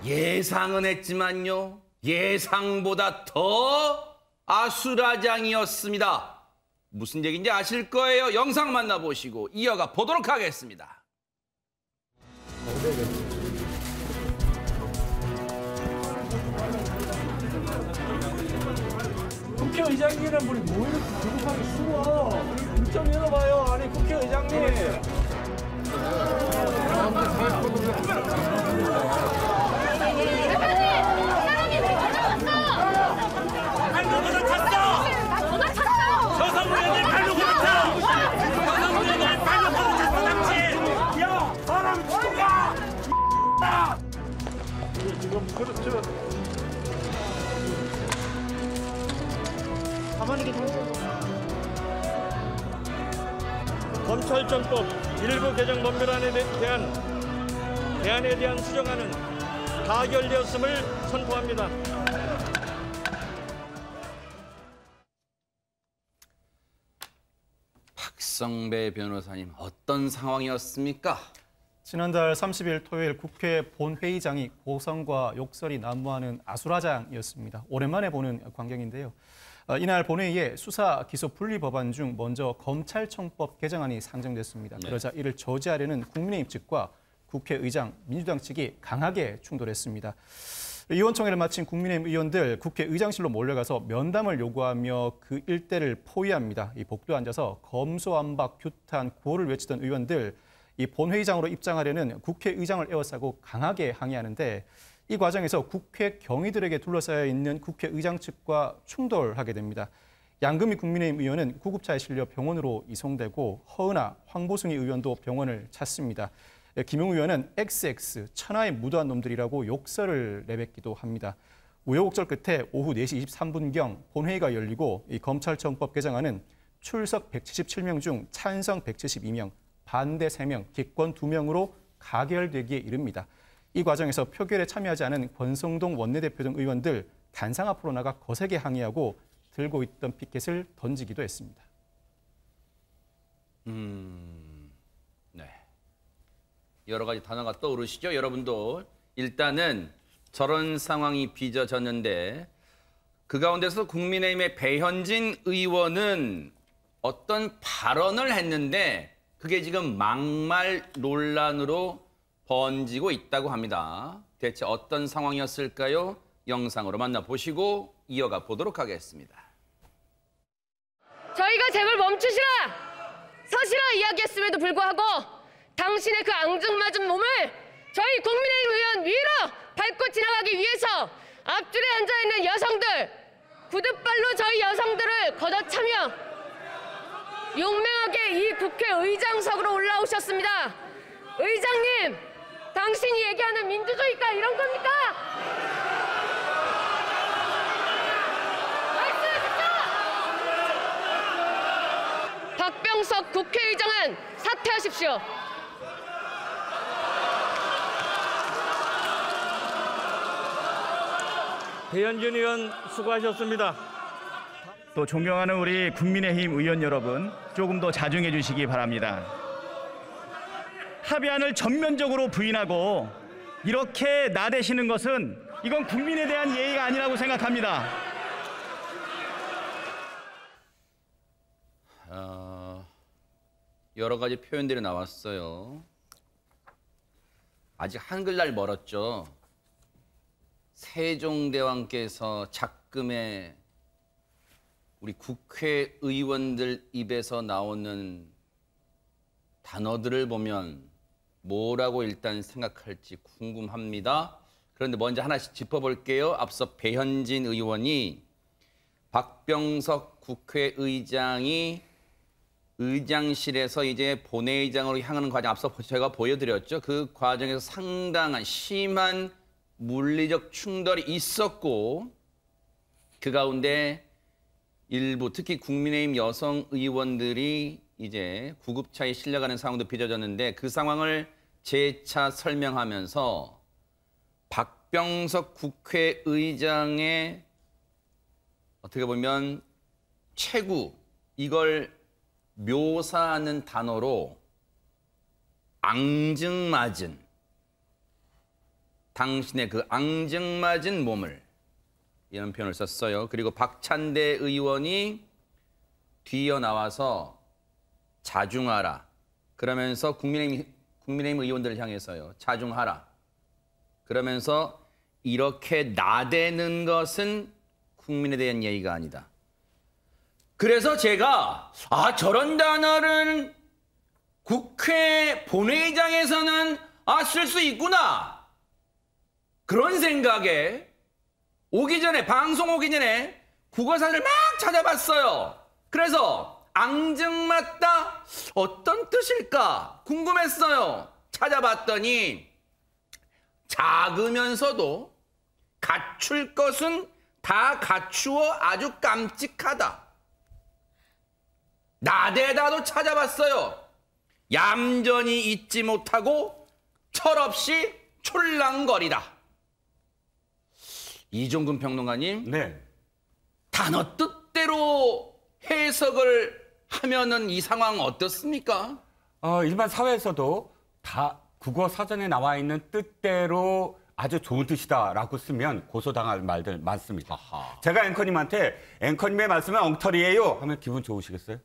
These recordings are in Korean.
예상은 했지만요. 예상보다 더 아수라장이었습니다. 무슨 얘기인지 아실 거예요. 영상 만나보시고 이어가 보도록 하겠습니다. 국회의장님이란 분이 뭐 이렇게 조급하게 숨어? 문 좀 열어봐요. 아니 국회의장님. 지금 그렇죠. 가만히 계세요. 검찰청법 일부 개정 법률안에 대한 수정안은 가결되었음을 선포합니다. 박성배 변호사님, 어떤 상황이었습니까? 지난달 30일 토요일 국회 본회의장이 고성과 욕설이 난무하는 아수라장이었습니다. 오랜만에 보는 광경인데요. 이날 본회의에 수사 기소 분리 법안 중 먼저 검찰청법 개정안이 상정됐습니다. 그러자 이를 저지하려는 국민의힘 측과 국회의장 민주당 측이 강하게 충돌했습니다. 의원총회를 마친 국민의힘 의원들 국회의장실로 몰려가서 면담을 요구하며 그 일대를 포위합니다. 이 복도에 앉아서 검소완박, 규탄, 구호를 외치던 의원들 이 본회의장으로 입장하려는 국회의장을 에워싸고 강하게 항의하는데 이 과정에서 국회 경위들에게 둘러싸여 있는 국회의장 측과 충돌하게 됩니다. 양금희 국민의힘 의원은 구급차에 실려 병원으로 이송되고 허은하, 황보승희 의원도 병원을 찾습니다. 김용 의원은 XX, 천하의 무도한 놈들이라고 욕설을 내뱉기도 합니다. 우여곡절 끝에 오후 4시 23분경 본회의가 열리고 이 검찰청법 개정안은 출석 177명 중 찬성 172명, 반대 3명, 기권 2명으로 가결되기에 이릅니다. 이 과정에서 표결에 참여하지 않은 권성동 원내대표 등 의원들 단상 앞으로 나가 거세게 항의하고 들고 있던 피켓을 던지기도 했습니다. 네. 여러 가지 단어가 떠오르시죠? 여러분도 일단은 저런 상황이 빚어졌는데 그 가운데서 국민의힘의 배현진 의원은 어떤 발언을 했는데 그게 지금 막말 논란으로 번지고 있다고 합니다. 대체 어떤 상황이었을까요? 영상으로 만나보시고 이어가 보도록 하겠습니다. 저희가 제발 멈추시라! 서시라 이야기했음에도 불구하고 당신의 그 앙증맞은 몸을 저희 국민의힘 의원 위로 밟고 지나가기 위해서 앞줄에 앉아있는 여성들, 구둣발로 저희 여성들을 걷어차며 용맹하게 이 국회의장석으로 올라오셨습니다. 의장님, 당신이 얘기하는 민주주의가 이런 겁니까? 말씀하십시오! 박병석 국회의장은 사퇴하십시오. 배현진 의원 수고하셨습니다. 또 존경하는 우리 국민의힘 의원 여러분, 조금 더 자중해 주시기 바랍니다. 합의안을 전면적으로 부인하고 이렇게 나대시는 것은 이건 국민에 대한 예의가 아니라고 생각합니다. 여러 가지 표현들이 나왔어요. 아직 한글날 멀었죠. 세종대왕께서 작금에 우리 국회의원들 입에서 나오는 단어들을 보면 뭐라고 일단 생각할지 궁금합니다. 그런데 먼저 하나씩 짚어볼게요. 앞서 배현진 의원이 박병석 국회의장이 의장실에서 이제 본회의장으로 향하는 과정 앞서 제가 보여드렸죠. 그 과정에서 상당한 심한 물리적 충돌이 있었고 그 가운데 일부 특히 국민의힘 여성 의원들이 이제 구급차에 실려가는 상황도 빚어졌는데 그 상황을 재차 설명하면서 박병석 국회의장의 어떻게 보면 최구 이걸 묘사하는 단어로 앙증맞은 당신의 그 앙증맞은 몸을 이런 표현을 썼어요. 그리고 박찬대 의원이 뒤이어 나와서 자중하라. 그러면서 국민의힘 의원들을 향해서요. 자중하라. 그러면서 이렇게 나대는 것은 국민에 대한 예의가 아니다. 그래서 제가 저런 단어를 국회 본회의장에서는 쓸 수 있구나. 그런 생각에 방송 오기 전에 국어사전을 막 찾아봤어요. 그래서 앙증맞다 어떤 뜻일까 궁금했어요. 찾아봤더니 작으면서도 갖출 것은 다 갖추어 아주 깜찍하다. 나대다도 찾아봤어요. 얌전히 잊지 못하고 철없이 촐랑거리다. 이종근 평론가님, 네. 단어 뜻대로 해석을 하면은 이 상황 어떻습니까? 일반 사회에서도 다 국어 사전에 나와 있는 뜻대로 아주 좋은 뜻이다라고 쓰면 고소당할 말들 많습니다. 아하. 제가 앵커님의 말씀은 엉터리예요 하면 기분 좋으시겠어요?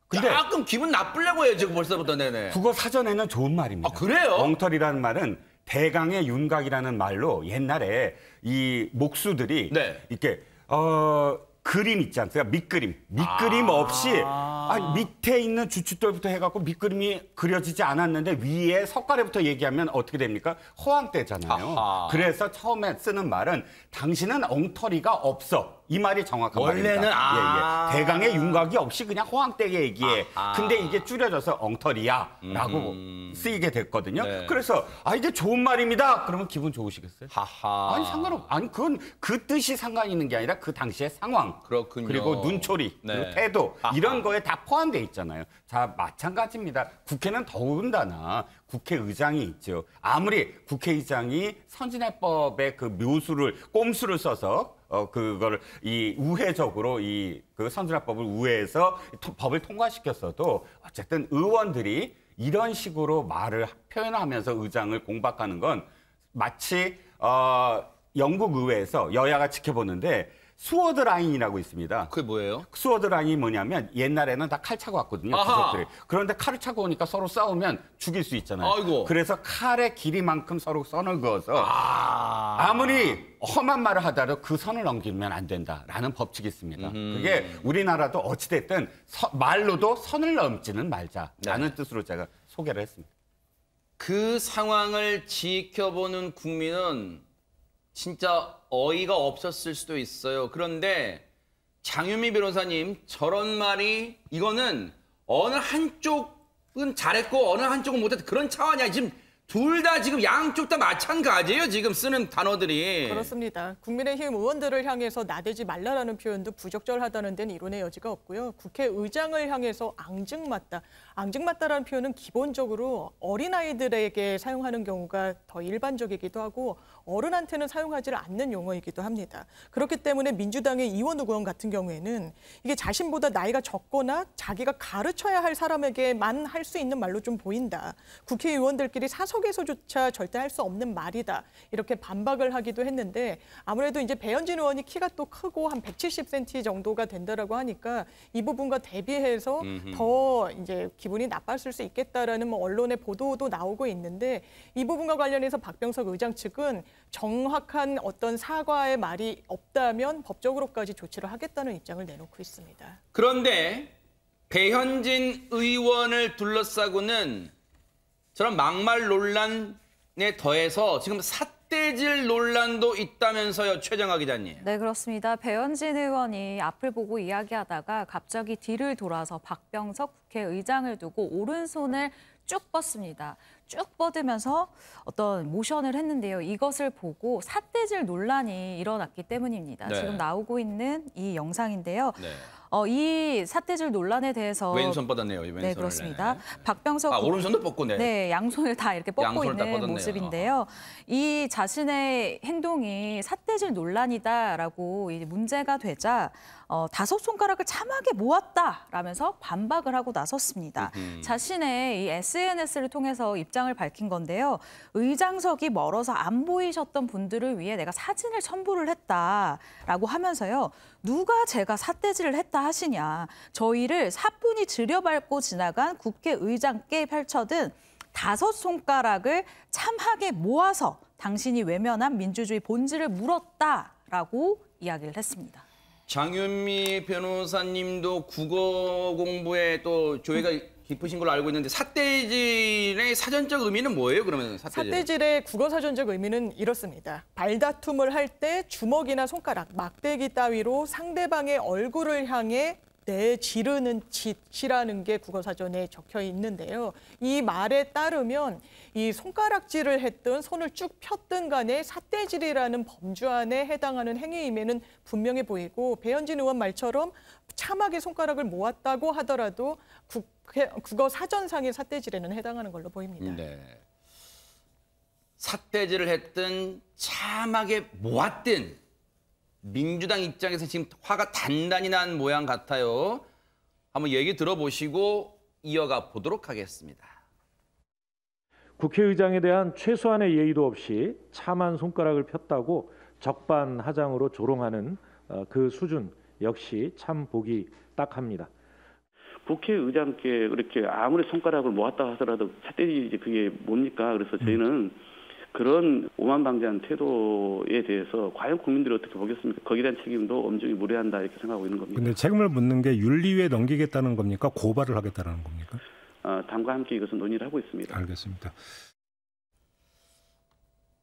근데 가끔 기분 나쁘려고 해요, 지금 벌써부터. 네네. 국어 사전에는 좋은 말입니다. 그래요? 엉터리라는 말은 대강의 윤곽이라는 말로 옛날에 이 목수들이 네. 이렇게 그림 있지 않습니까? 밑그림 없이 밑에 있는 주춧돌부터 해갖고 밑그림이 그려지지 않았는데 위에 석가래부터 얘기하면 어떻게 됩니까? 허황되잖아요. 아하. 그래서 처음에 쓰는 말은 당신은 엉터리가 없어. 이 말이 정확한 원래는 말입니다. 대강의 윤곽이 없이 그냥 허황되게 얘기해. 아하. 근데 이게 줄여져서 엉터리야라고 쓰이게 됐거든요. 네. 그래서 이게 좋은 말입니다. 그러면 기분 좋으시겠어요? 하하. 아니 그건 그 뜻이 상관이 있는 게 아니라 그 당시의 상황. 그렇군요. 그리고 눈초리, 네. 그리고 태도 아하. 이런 거에 다 포함되어 있잖아요. 자, 마찬가지입니다. 국회는 더군다나 국회의장이 있죠. 아무리 국회의장이 선진화법의 그 꼼수를 써서 그거를 우회적으로 그 선진화법을 우회해서 법을 통과시켰어도 어쨌든 의원들이 이런 식으로 말을 표현하면서 의장을 공박하는 건 마치 영국 의회에서 여야가 지켜보는데 스워드 라인이라고 있습니다. 그게 뭐예요? 스워드 라인이 뭐냐면 옛날에는 다 칼 차고 왔거든요. 아하. 부족들이. 그런데 칼을 차고 오니까 서로 싸우면 죽일 수 있잖아요. 아이고. 그래서 칼의 길이만큼 서로 선을 그어서 아무리 험한 말을 하더라도 그 선을 넘기면 안 된다라는 법칙이 있습니다. 그게 우리나라도 어찌됐든 말로도 선을 넘지는 말자라는 뜻으로 제가 소개를 했습니다. 그 상황을 지켜보는 국민은 진짜 어이가 없었을 수도 있어요. 그런데 장유미 변호사님, 저런 말이 이거는 어느 한쪽은 잘했고 어느 한쪽은 못했다 그런 차원이야. 지금 둘 다 지금 양쪽 다 마찬가지예요. 지금 쓰는 단어들이. 그렇습니다. 국민의힘 의원들을 향해서 나대지 말라라는 표현도 부적절하다는 데는 이론의 여지가 없고요. 국회의장을 향해서 앙증맞다. 앙증맞다라는 표현은 기본적으로 어린아이들에게 사용하는 경우가 더 일반적이기도 하고 어른한테는 사용하지 않는 용어이기도 합니다. 그렇기 때문에 민주당의 이원우 의원 같은 경우에는 이게 자신보다 나이가 적거나 자기가 가르쳐야 할 사람에게만 할 수 있는 말로 좀 보인다. 국회의원들끼리 사석에서조차 절대 할 수 없는 말이다. 이렇게 반박을 하기도 했는데 아무래도 이제 배현진 의원이 키가 또 크고 한 170cm 정도가 된다라고 하니까 이 부분과 대비해서 더 이제 기분이 나빴을 수 있겠다라는 언론의 보도도 나오고 있는데 이 부분과 관련해서 박병석 의장 측은 정확한 어떤 사과의 말이 없다면 법적으로까지 조치를 하겠다는 입장을 내놓고 있습니다. 그런데 배현진 의원을 둘러싸고는 저런 막말 논란에 더해서 지금 삿대질 논란도 있다면서요, 최정아 기자님. 네, 그렇습니다. 배현진 의원이 앞을 보고 이야기하다가 갑자기 뒤를 돌아서 박병석 국회의장을 두고 오른손을 쭉 뻗습니다. 쭉 뻗으면서 어떤 모션을 했는데요. 이것을 보고 삿대질 논란이 일어났기 때문입니다. 네. 지금 나오고 있는 이 영상인데요. 네. 이 삿대질 논란에 대해서 왼손 뻗었네요, 이 왼손을. 네, 그렇습니다. 네. 박병석 오른손도 뻗고 네. 네, 양손을 다 이렇게 뻗고 양손을 다 있는 뻗었네요. 모습인데요. 이 자신의 행동이 삿대질 논란이다라고 이제 문제가 되자 5 손가락을 참하게 모았다라면서 반박을 하고 나섰습니다. 자신의 이 SNS를 통해서 입장을 밝힌 건데요. 의장석이 멀어서 안 보이셨던 분들을 위해 내가 사진을 첨부를 했다라고 하면서요. 누가 제가 삿대질을 했다 하시냐. 저희를 사뿐히 들여밟고 지나간 국회의장께 펼쳐든 5 손가락을 참하게 모아서 당신이 외면한 민주주의 본질을 물었다라고 이야기를 했습니다. 장윤미 변호사님도 국어 공부에 또 조예가 깊으신 걸로 알고 있는데 삿대질의 사전적 의미는 뭐예요? 그러면 삿대질의 국어 사전적 의미는 이렇습니다. 말다툼을 할 때 주먹이나 손가락, 막대기 따위로 상대방의 얼굴을 향해 내지르는 짓이라는 게 국어사전에 적혀 있는데요. 이 말에 따르면 이 손가락질을 했든 손을 쭉 폈든 간에 삿대질이라는 범주안에 해당하는 행위임에는 분명해 보이고 배현진 의원 말처럼 참하게 손가락을 모았다고 하더라도 국어사전상의 삿대질에는 해당하는 걸로 보입니다. 네. 삿대질을 했든 참하게 모았든 민주당 입장에서 지금 화가 단단히 난 모양 같아요. 한번 얘기 들어보시고 이어가 보도록 하겠습니다. 국회의장에 대한 최소한의 예의도 없이 참한 손가락을 폈다고 적반하장으로 조롱하는 그 수준 역시 참 보기 딱합니다. 국회의장께 그렇게 아무리 손가락을 모았다 하더라도 삿대질이지 그게 뭡니까? 그래서 저희는 그런 오만방자한 태도에 대해서 과연 국민들이 어떻게 보겠습니까? 거기에 대한 책임도 엄중히 물어야 한다 이렇게 생각하고 있는 겁니다. 그런데 책임을 묻는 게 윤리위에 넘기겠다는 겁니까? 고발을 하겠다는 겁니까? 당과 함께 이것은 논의를 하고 있습니다. 알겠습니다.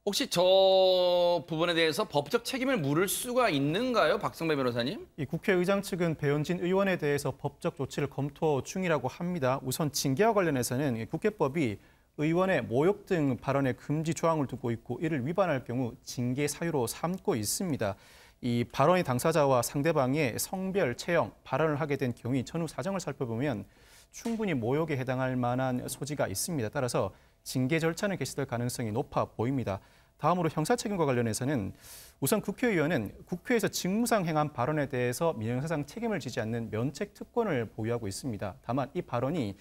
혹시 저 부분에 대해서 법적 책임을 물을 수가 있는가요? 박성배 변호사님? 이 국회의장 측은 배현진 의원에 대해서 법적 조치를 검토 중이라고 합니다. 우선 징계와 관련해서는 국회법이 의원의 모욕 등 발언에 금지 조항을 두고 있고 이를 위반할 경우 징계 사유로 삼고 있습니다. 이 발언의 당사자와 상대방의 성별, 체형, 발언을 하게 된 경위 전후 사정을 살펴보면 충분히 모욕에 해당할 만한 소지가 있습니다. 따라서 징계 절차는 개시될 가능성이 높아 보입니다. 다음으로 형사책임과 관련해서는 우선 국회의원은 국회에서 직무상 행한 발언에 대해서 민형사상 책임을 지지 않는 면책 특권을 보유하고 있습니다. 다만 이 발언이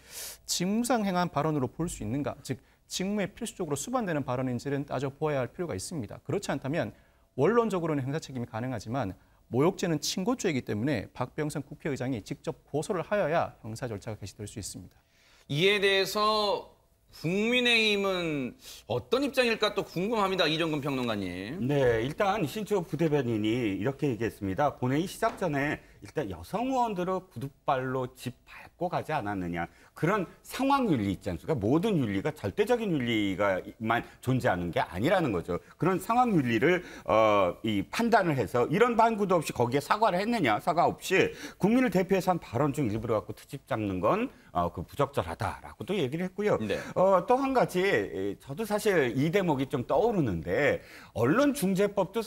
직무상 행한 발언으로 볼 수 있는가, 즉 직무에 필수적으로 수반되는 발언인지는 따져보아야 할 필요가 있습니다. 그렇지 않다면 원론적으로는 형사책임이 가능하지만 모욕죄는 친고죄이기 때문에 박병선 국회의장이 직접 고소를 하여야 형사 절차가 개시될 수 있습니다. 이에 대해서 국민의힘은 어떤 입장일까 또 궁금합니다. 이정근 평론가님. 네, 일단 신조 부대변인이 이렇게 얘기했습니다. 본회의 시작 전에 일단 여성 의원들을 구두발로 집 밟고 가지 않았느냐. 그런 상황 윤리 있지 않습니까? 모든 윤리가 절대적인 윤리가만 존재하는 게 아니라는 거죠. 그런 상황 윤리를 이 판단을 해서 이런 반구도 없이 거기에 사과를 했느냐. 사과 없이 국민을 대표해서 한 발언 중 일부를 갖고 트집 잡는 건 그 부적절하다라고도 얘기를 했고요. 네. 또 한 가지 저도 사실 이 대목이 좀 떠오르는데 언론중재법도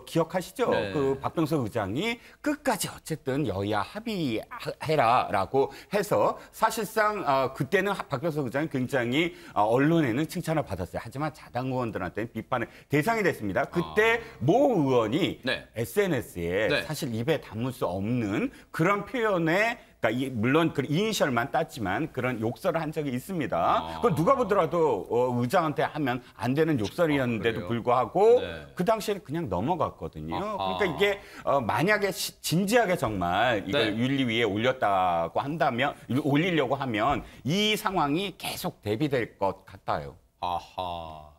기억하시죠? 네. 그 박병석 의장이 끝까지 어쨌든 여야 합의해라라고 해서 사실상 그때는 박병석 의장이 굉장히 언론에는 칭찬을 받았어요. 하지만 자당 의원들한테는 비판의 대상이 됐습니다. 그때 모 의원이 네. SNS에 네. 사실 입에 담을 수 없는 그런 표현에 그러니까 물론 그 이니셜만 땄지만 그런 욕설을 한 적이 있습니다. 그걸 누가 보더라도 의장한테 하면 안 되는 욕설이었는데도 불구하고 네. 그 당시에는 그냥 넘어갔거든요. 아하. 그러니까 이게 만약에 진지하게 정말 이걸 네. 윤리위에 올렸다고 한다면 올리려고 하면 이 상황이 계속 대비될 것 같아요. 아하.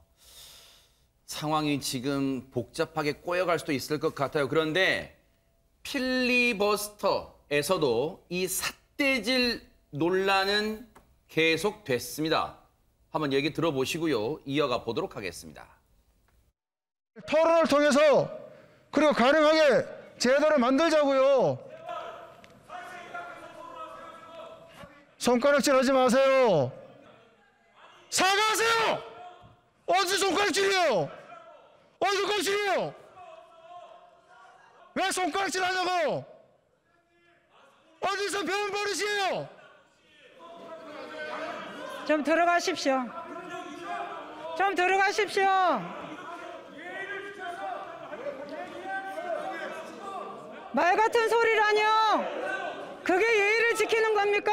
상황이 지금 복잡하게 꼬여갈 수도 있을 것 같아요. 그런데 필리버스터에서도 이 삿대질 논란은 계속됐습니다. 한번 얘기 들어보시고요. 이어가 보도록 하겠습니다. 토론을 통해서 그리고 가능하게 제도를 만들자고요. 손가락질 하지 마세요. 사과하세요. 어디서 손가락질이에요? 어디서 손가락질이에요? 왜 손가락질 하냐고? 어디서 배운 버릇이에요? 좀 들어가십시오. 좀 들어가십시오. 말 같은 소리라뇨. 그게 예의를 지키는 겁니까?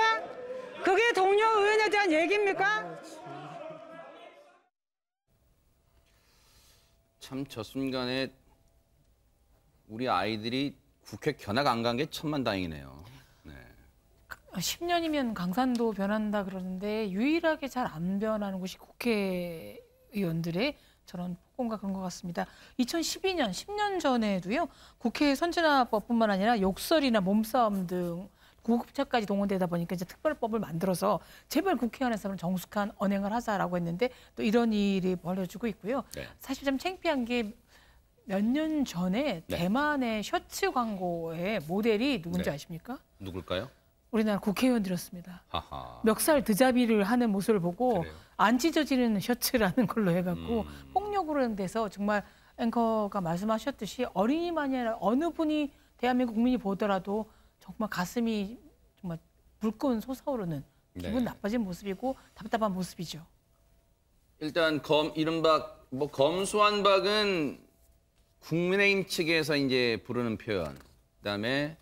그게 동료 의원에 대한 얘기입니까? 참 저 순간에 우리 아이들이 국회 견학 안 간 게 천만다행이네요. 네. 10년이면 강산도 변한다 그러는데 유일하게 잘 안 변하는 곳이 국회의원들의 저런 폭언과 그런 것 같습니다. 2012년, 10년 전에도요. 국회 선진화법뿐만 아니라 욕설이나 몸싸움 등 구급차까지 동원되다 보니까 이제 특별법을 만들어서 제발 국회 안에서는 정숙한 언행을 하자라고 했는데 또 이런 일이 벌어지고 있고요. 네. 사실 좀 창피한 게 몇 년 전에 네. 대만의 셔츠 광고의 모델이 누군지 네. 아십니까? 누굴까요? 우리나라 국회의원들이었습니다. 하하. 멱살 드자비를 하는 모습을 보고 그래요. 안 찢어지는 셔츠라는 걸로 해갖고 폭력으로 돼서 정말 앵커가 말씀하셨듯이 어린이만이 아니라 어느 분이 대한민국 국민이 보더라도 정말 가슴이 정말 불끈 솟아오르는 기분 네. 나빠진 모습이고 답답한 모습이죠. 일단 이른바 검수완박은 국민의힘 측에서 이제 부르는 표현, 그다음에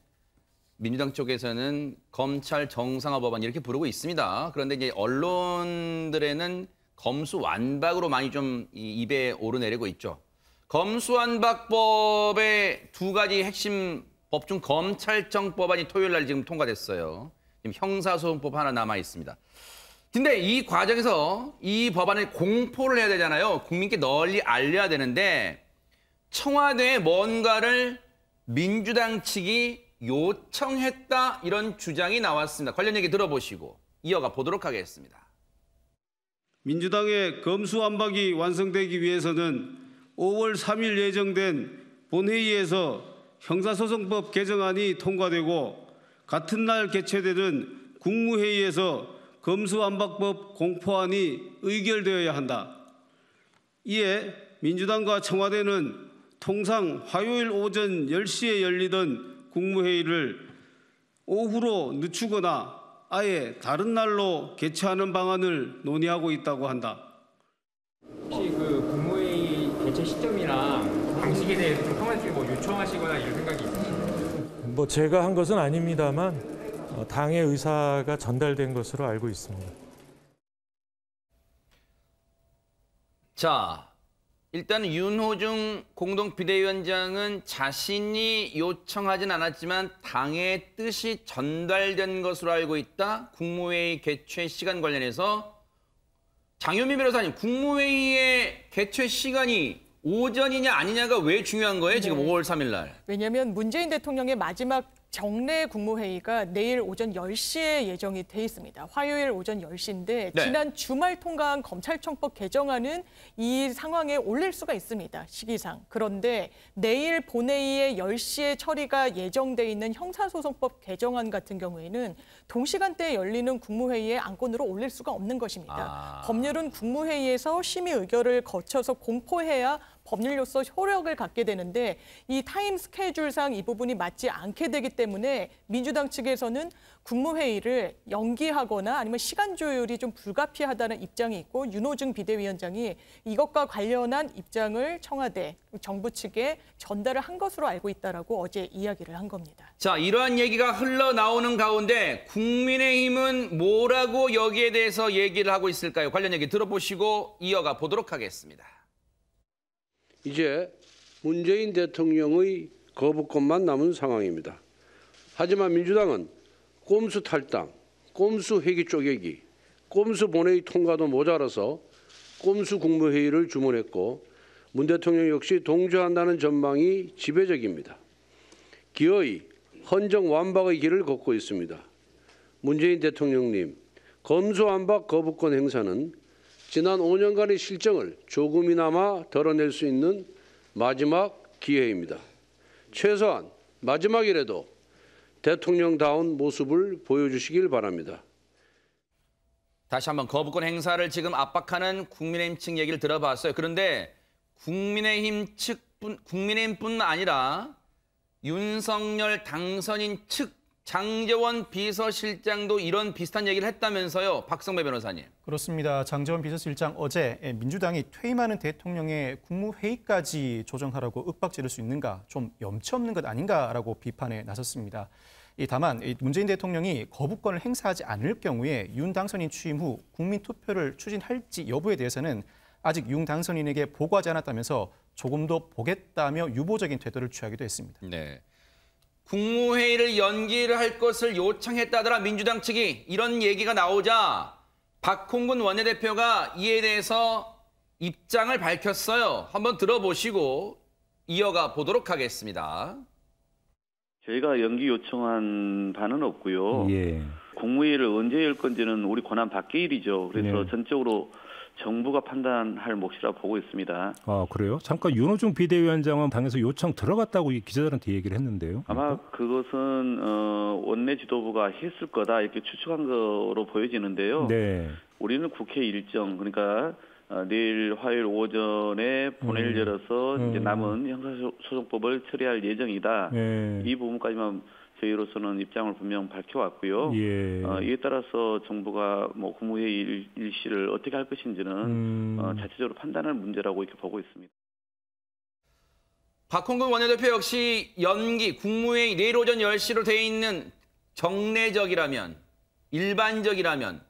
민주당 쪽에서는 검찰 정상화 법안 이렇게 부르고 있습니다. 그런데 이제 언론들에는 검수완박으로 많이 좀 입에 오르내리고 있죠. 검수완박법의 두 가지 핵심 법 중 검찰청 법안이 토요일 날 지금 통과됐어요. 지금 형사소송법 하나 남아 있습니다. 근데 이 과정에서 이 법안을 공포를 해야 되잖아요. 국민께 널리 알려야 되는데 청와대에 뭔가를 민주당 측이 요청했다 이런 주장이 나왔습니다. 관련 얘기 들어보시고 이어가 보도록 하겠습니다. 민주당의 검수완박이 완성되기 위해서는 5월 3일 예정된 본회의에서 형사소송법 개정안이 통과되고 같은 날 개최되는 국무회의에서 검수완박법 공포안이 의결되어야 한다. 이에 민주당과 청와대는 통상 화요일 오전 10시에 열리던 국무회의를 오후로 늦추거나 아예 다른 날로 개최하는 방안을 논의하고 있다고 한다. 혹시 그 국무회의 개최 시점이랑 방식에 대해서 좀 평가적으로 뭐 요청하시거나 이런 생각이 있으신가요? 뭐 제가 한 것은 아닙니다만 당의 의사가 전달된 것으로 알고 있습니다. 자, 일단 윤호중 공동비대위원장은 자신이 요청하진 않았지만 당의 뜻이 전달된 것으로 알고 있다. 국무회의 개최 시간 관련해서 장현미 변호사님, 국무회의의 개최 시간이 오전이냐 아니냐가 왜 중요한 거예요? 지금 5월 3일 날. 왜냐하면 문재인 대통령의 마지막 정례 국무회의가 내일 오전 10시에 예정이 돼 있습니다. 화요일 오전 10시인데 네. 지난 주말 통과한 검찰청법 개정안은 이 상황에 올릴 수가 있습니다. 시기상. 그런데 내일 본회의에 10시에 처리가 예정돼 있는 형사소송법 개정안 같은 경우에는 동시간대에 열리는 국무회의에 안건으로 올릴 수가 없는 것입니다. 법률은 국무회의에서 심의 의결을 거쳐서 공포해야 법률로서 효력을 갖게 되는데 이 타임 스케줄상 이 부분이 맞지 않게 되기 때문에 민주당 측에서는 국무회의를 연기하거나 아니면 시간 조율이 좀 불가피하다는 입장이 있고 윤호중 비대위원장이 이것과 관련한 입장을 청와대, 정부 측에 전달을 한 것으로 알고 있다라고 어제 이야기를 한 겁니다. 자, 이러한 얘기가 흘러나오는 가운데 국민의힘은 뭐라고 여기에 대해서 얘기를 하고 있을까요? 관련 얘기 들어보시고 이어가 보도록 하겠습니다. 이제 문재인 대통령의 거부권만 남은 상황입니다. 하지만 민주당은 꼼수 탈당, 꼼수 회기 쪼개기, 꼼수 본회의 통과도 모자라서 꼼수 국무회의를 주문했고 문 대통령 역시 동조한다는 전망이 지배적입니다. 기어이 헌정 완박의 길을 걷고 있습니다. 문재인 대통령님, 검수완박 거부권 행사는 지난 5년간의 실정을 조금이나마 덜어낼 수 있는 마지막 기회입니다. 최소한 마지막이라도 대통령다운 모습을 보여주시길 바랍니다. 다시 한번 거부권 행사를 지금 압박하는 국민의힘 측 얘기를 들어봤어요. 그런데 국민의힘뿐만 아니라 윤석열 당선인 측 장제원 비서실장도 이런 비슷한 얘기를 했다면서요, 박성배 변호사님. 그렇습니다. 장제원 비서실장 어제 민주당이 퇴임하는 대통령의 국무회의까지 조정하라고 윽박지를 수 있는가, 좀 염치 없는 것 아닌가라고 비판에 나섰습니다. 다만 문재인 대통령이 거부권을 행사하지 않을 경우에 윤 당선인 취임 후 국민 투표를 추진할지 여부에 대해서는 아직 윤 당선인에게 보고하지 않았다면서 조금 더 보겠다며 유보적인 태도를 취하기도 했습니다. 네. 국무회의를 연기를 할 것을 요청했다더라 민주당 측이, 이런 얘기가 나오자 박홍근 원내대표가 이에 대해서 입장을 밝혔어요. 한번 들어보시고 이어가 보도록 하겠습니다. 저희가 연기 요청한 바는 없고요. 예. 국무회의를 언제 열 건지는 우리 권한 밖의 일이죠. 그래서 네. 전적으로 정부가 판단할 몫이라 보고 있습니다. 아, 그래요? 잠깐 윤호중 비대위원장은 당에서 요청 들어갔다고 기자들한테 얘기를 했는데요. 아마 그것은 원내 지도부가 했을 거다 이렇게 추측한 거로 보여지는데요. 네. 우리는 국회 일정, 그러니까 내일 화요일 오전에 본회의를 열어서 이제 남은 형사소송법을 처리할 예정이다. 네. 이 부분까지만 저희로서는 입장을 분명 밝혀왔고요. 예. 이에 따라서 정부가 뭐 국무회의 일시를 어떻게 할 것인지는 자체적으로 판단할 문제라고 이렇게 보고 있습니다. 박홍근 원내대표 역시 연기, 국무회의 내일 오전 10시로 돼 있는 정례적이라면, 일반적이라면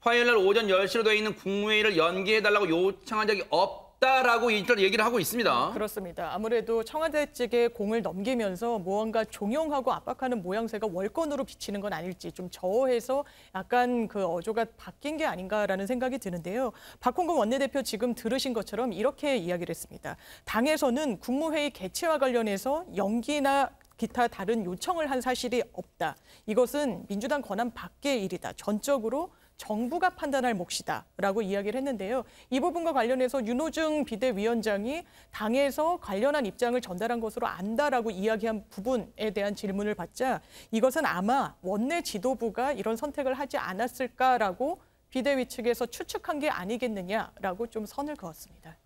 화요일 날 오전 10시로 돼 있는 국무회의를 연기해달라고 요청한 적이 없다라고 얘기를 하고 있습니다. 그렇습니다. 아무래도 청와대 측에 공을 넘기면서 무언가 종용하고 압박하는 모양새가 월권으로 비치는 건 아닐지 좀 저어해서 약간 그 어조가 바뀐 게 아닌가라는 생각이 드는데요. 박홍근 원내대표 지금 들으신 것처럼 이렇게 이야기를 했습니다. 당에서는 국무회의 개최와 관련해서 연기나 기타 다른 요청을 한 사실이 없다. 이것은 민주당 권한 밖의 일이다. 전적으로 정부가 판단할 몫이다라고 이야기를 했는데요. 이 부분과 관련해서 윤호중 비대위원장이 당에서 관련한 입장을 전달한 것으로 안다라고 이야기한 부분에 대한 질문을 받자 이것은 아마 원내 지도부가 이런 선택을 하지 않았을까라고 비대위 측에서 추측한 게 아니겠느냐라고 좀 선을 그었습니다.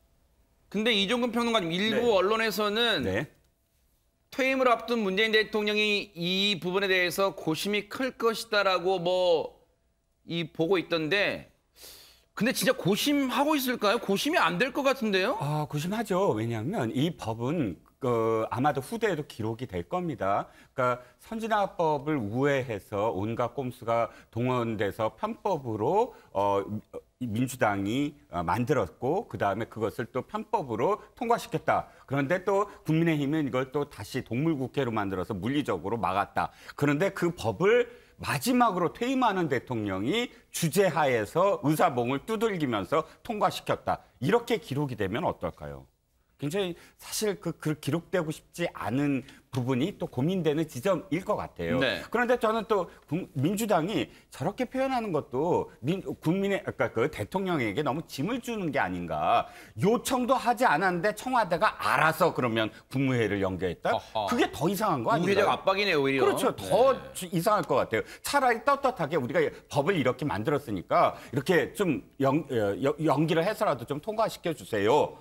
근데 이종근 평론가님, 일부 언론에서는 퇴임을 앞둔 문재인 대통령이 이 부분에 대해서 고심이 클 것이다라고 보고 있던데, 근데 진짜 고심하고 있을까요? 고심이 안 될 것 같은데요? 고심하죠. 왜냐하면 이 법은 아마도 후대에도 기록이 될 겁니다. 그러니까 선진화법을 우회해서 온갖 꼼수가 동원돼서 편법으로 민주당이 만들었고 그다음에 그것을 또 편법으로 통과시켰다. 그런데 또 국민의힘은 이걸 또 다시 동물국회로 만들어서 물리적으로 막았다. 그런데 그 법을 마지막으로 퇴임하는 대통령이 주재하에서 의사봉을 두들기면서 통과시켰다. 이렇게 기록이 되면 어떨까요? 굉장히 사실 그 기록되고 싶지 않은 부분이 또 고민되는 지점일 것 같아요. 네. 그런데 저는 또 민주당이 저렇게 표현하는 것도 그러니까 그 대통령에게 너무 짐을 주는 게 아닌가. 요청도 하지 않았는데 청와대가 알아서 그러면 국무회의를 연기했다? 그게 더 이상한 거 아닌가요? 우회적 압박이네요, 오히려. 그렇죠. 더 이상할 것 같아요. 차라리 떳떳하게 우리가 법을 이렇게 만들었으니까 이렇게 좀 연기를 해서라도 좀 통과시켜 주세요.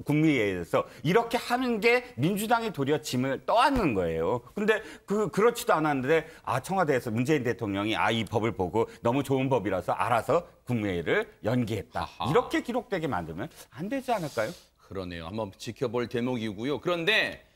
국무회의에서 이렇게 하는 게 민주당이 도리어 짐을 떠안는 거예요. 근데 그렇지도 않았는데 청와대에서 문재인 대통령이 이 법을 보고 너무 좋은 법이라서 알아서 국무회의를 연기했다. 이렇게 기록되게 만들면 안 되지 않을까요? 그러네요. 한번 지켜볼 대목이고요. 그런데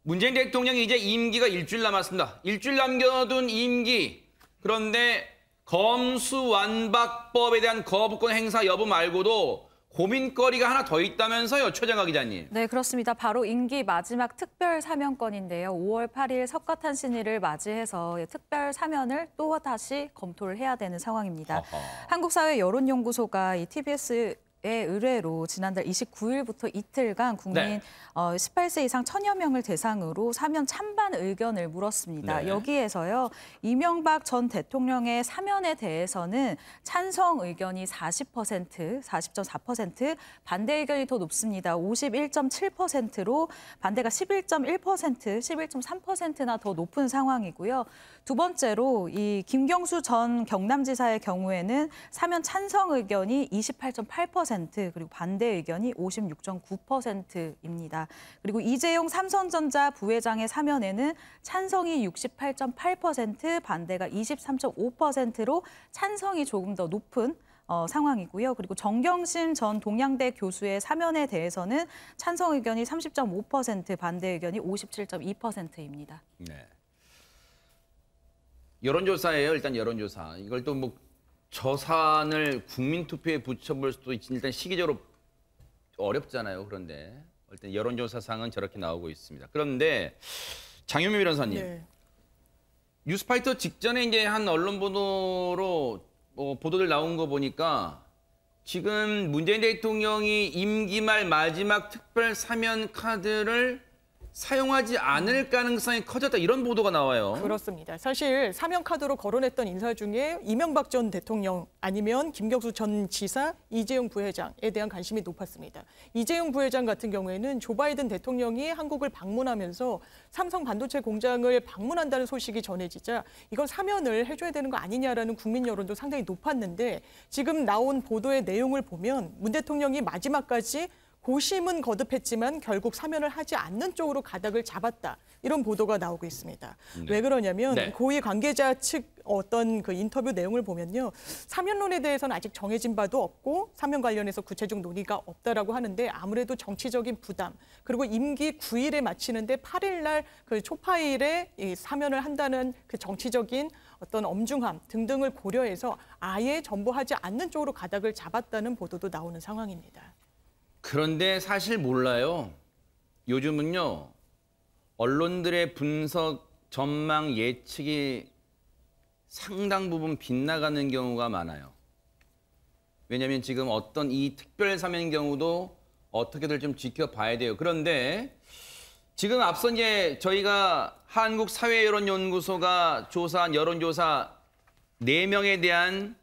문재인 대통령이 이제 임기가 일주일 남았습니다. 일주일 남겨둔 임기. 그런데 검수완박법에 대한 거부권 행사 여부 말고도 고민거리가 하나 더 있다면서요, 최정아 기자님. 네, 그렇습니다. 바로 임기 마지막 특별 사면권인데요. 5월 8일 석가탄신일을 맞이해서 특별 사면을 또 다시 검토를 해야 되는 상황입니다. 한국사회여론연구소가 이 TBS의 의뢰로 지난달 29일부터 이틀간 국민 18세 이상 1000여 명을 대상으로 사면 찬반 의견을 물었습니다. 네. 여기에서요. 이명박 전 대통령의 사면에 대해서는 찬성 의견이 40.4%, 반대 의견이 더 높습니다. 51.7%로 반대가 11.1%, 11.3%나 더 높은 상황이고요. 두 번째로 이 김경수 전 경남지사의 경우에는 사면 찬성 의견이 28.8%, 50% 그리고 반대 의견이 56.9%입니다. 그리고 이재용 삼성전자 부회장의 사면에는 찬성이 68.8%, 반대가 23.5%로 찬성이 조금 더 높은 상황이고요. 그리고 정경심 전 동양대 교수의 사면에 대해서는 찬성 의견이 30.5%, 반대 의견이 57.2%입니다. 네. 여론조사예요. 일단 여론조사. 이걸 또 뭐 저산을 국민투표에 붙여볼 수도 있지. 일단 시기적으로 어렵잖아요. 그런데 일단 여론조사상은 저렇게 나오고 있습니다. 그런데 장유미 변호사님, 네. 뉴스파이터 직전에 이제 한 언론 보도로 보도들 나온 거 보니까 지금 문재인 대통령이 임기 말 마지막 특별 사면 카드를 사용하지 않을 가능성이 커졌다, 이런 보도가 나와요. 그렇습니다. 사실 사면 카드로 거론했던 인사 중에 이명박 전 대통령 아니면 김경수 전 지사, 이재용 부회장에 대한 관심이 높았습니다. 이재용 부회장 같은 경우에는 조 바이든 대통령이 한국을 방문하면서 삼성 반도체 공장을 방문한다는 소식이 전해지자 이건 사면을 해줘야 되는 거 아니냐라는 국민 여론도 상당히 높았는데, 지금 나온 보도의 내용을 보면 문 대통령이 마지막까지 고심은 거듭했지만 결국 사면을 하지 않는 쪽으로 가닥을 잡았다, 이런 보도가 나오고 있습니다. 네. 왜 그러냐면 네. 고위 관계자 측 어떤 그 인터뷰 내용을 보면요, 사면론에 대해서는 아직 정해진 바도 없고 사면 관련해서 구체적 논의가 없다라고 하는데, 아무래도 정치적인 부담, 그리고 임기 9일에 마치는데 8일 날 그 초파일에 이 사면을 한다는 그 정치적인 어떤 엄중함 등등을 고려해서 아예 전보하지 않는 쪽으로 가닥을 잡았다는 보도도 나오는 상황입니다. 그런데 사실 몰라요. 요즘은요, 언론들의 분석, 전망, 예측이 상당 부분 빗나가는 경우가 많아요. 왜냐하면 지금 어떤 이 특별 사면 경우도 어떻게들 좀 지켜봐야 돼요. 그런데 지금 앞서 이제 저희가 한국사회여론연구소가 조사한 여론조사 4명에 대한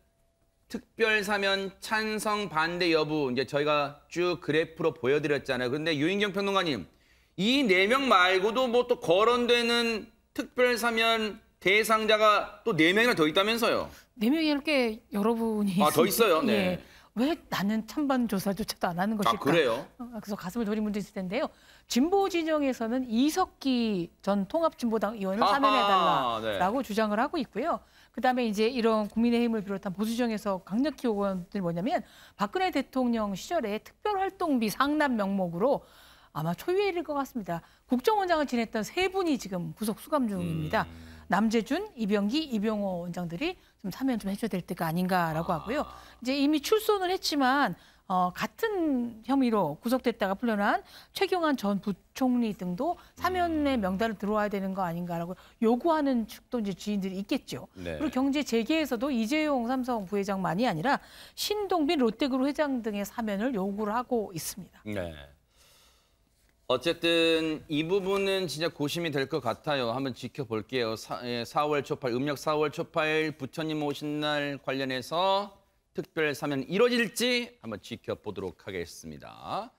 특별 사면 찬성 반대 여부 이제 저희가 쭉 그래프로 보여드렸잖아요. 그런데 유인경 평론가님, 이 4명 말고도 뭐 또 거론되는 특별 사면 대상자가 또 4명이나 더 있다면서요? 4명이 이렇게 여러분이 더 있어요. 네. 예. 왜 나는 찬반 조사조차도 안 하는 것일까? 그래요? 그래서 가슴을 졸인 분도 있을 텐데요. 진보 진영에서는 이석기 전 통합진보당 의원을 사면해달라라고 네. 주장을 하고 있고요. 그다음에 이제 이런 국민의힘을 비롯한 보수정에서 강력히 요구하는 뭐냐면 박근혜 대통령 시절에 특별활동비 상납 명목으로 아마 초유일일 것 같습니다. 국정원장을 지냈던 3분이 지금 구속 수감 중입니다. 남재준, 이병기, 이병호 원장들이 좀 사면 좀 해줘야 될 때가 아닌가라고 하고요. 이제 이미 출소는 했지만 같은 혐의로 구속됐다가 풀려난 최경환 전 부총리 등도 사면의 명단을 들어와야 되는 거 아닌가라고 요구하는 측도 이제 지인들이 있겠죠. 네. 그리고 경제 재계에서도 이재용 삼성 부회장만이 아니라 신동빈 롯데그룹 회장 등의 사면을 요구를 하고 있습니다. 네. 어쨌든 이 부분은 진짜 고심이 될 것 같아요. 한번 지켜볼게요. 4월 초파일, 음력 4월 초파일 부처님 오신 날 관련해서 특별 사면 이루어질지 한번 지켜보도록 하겠습니다.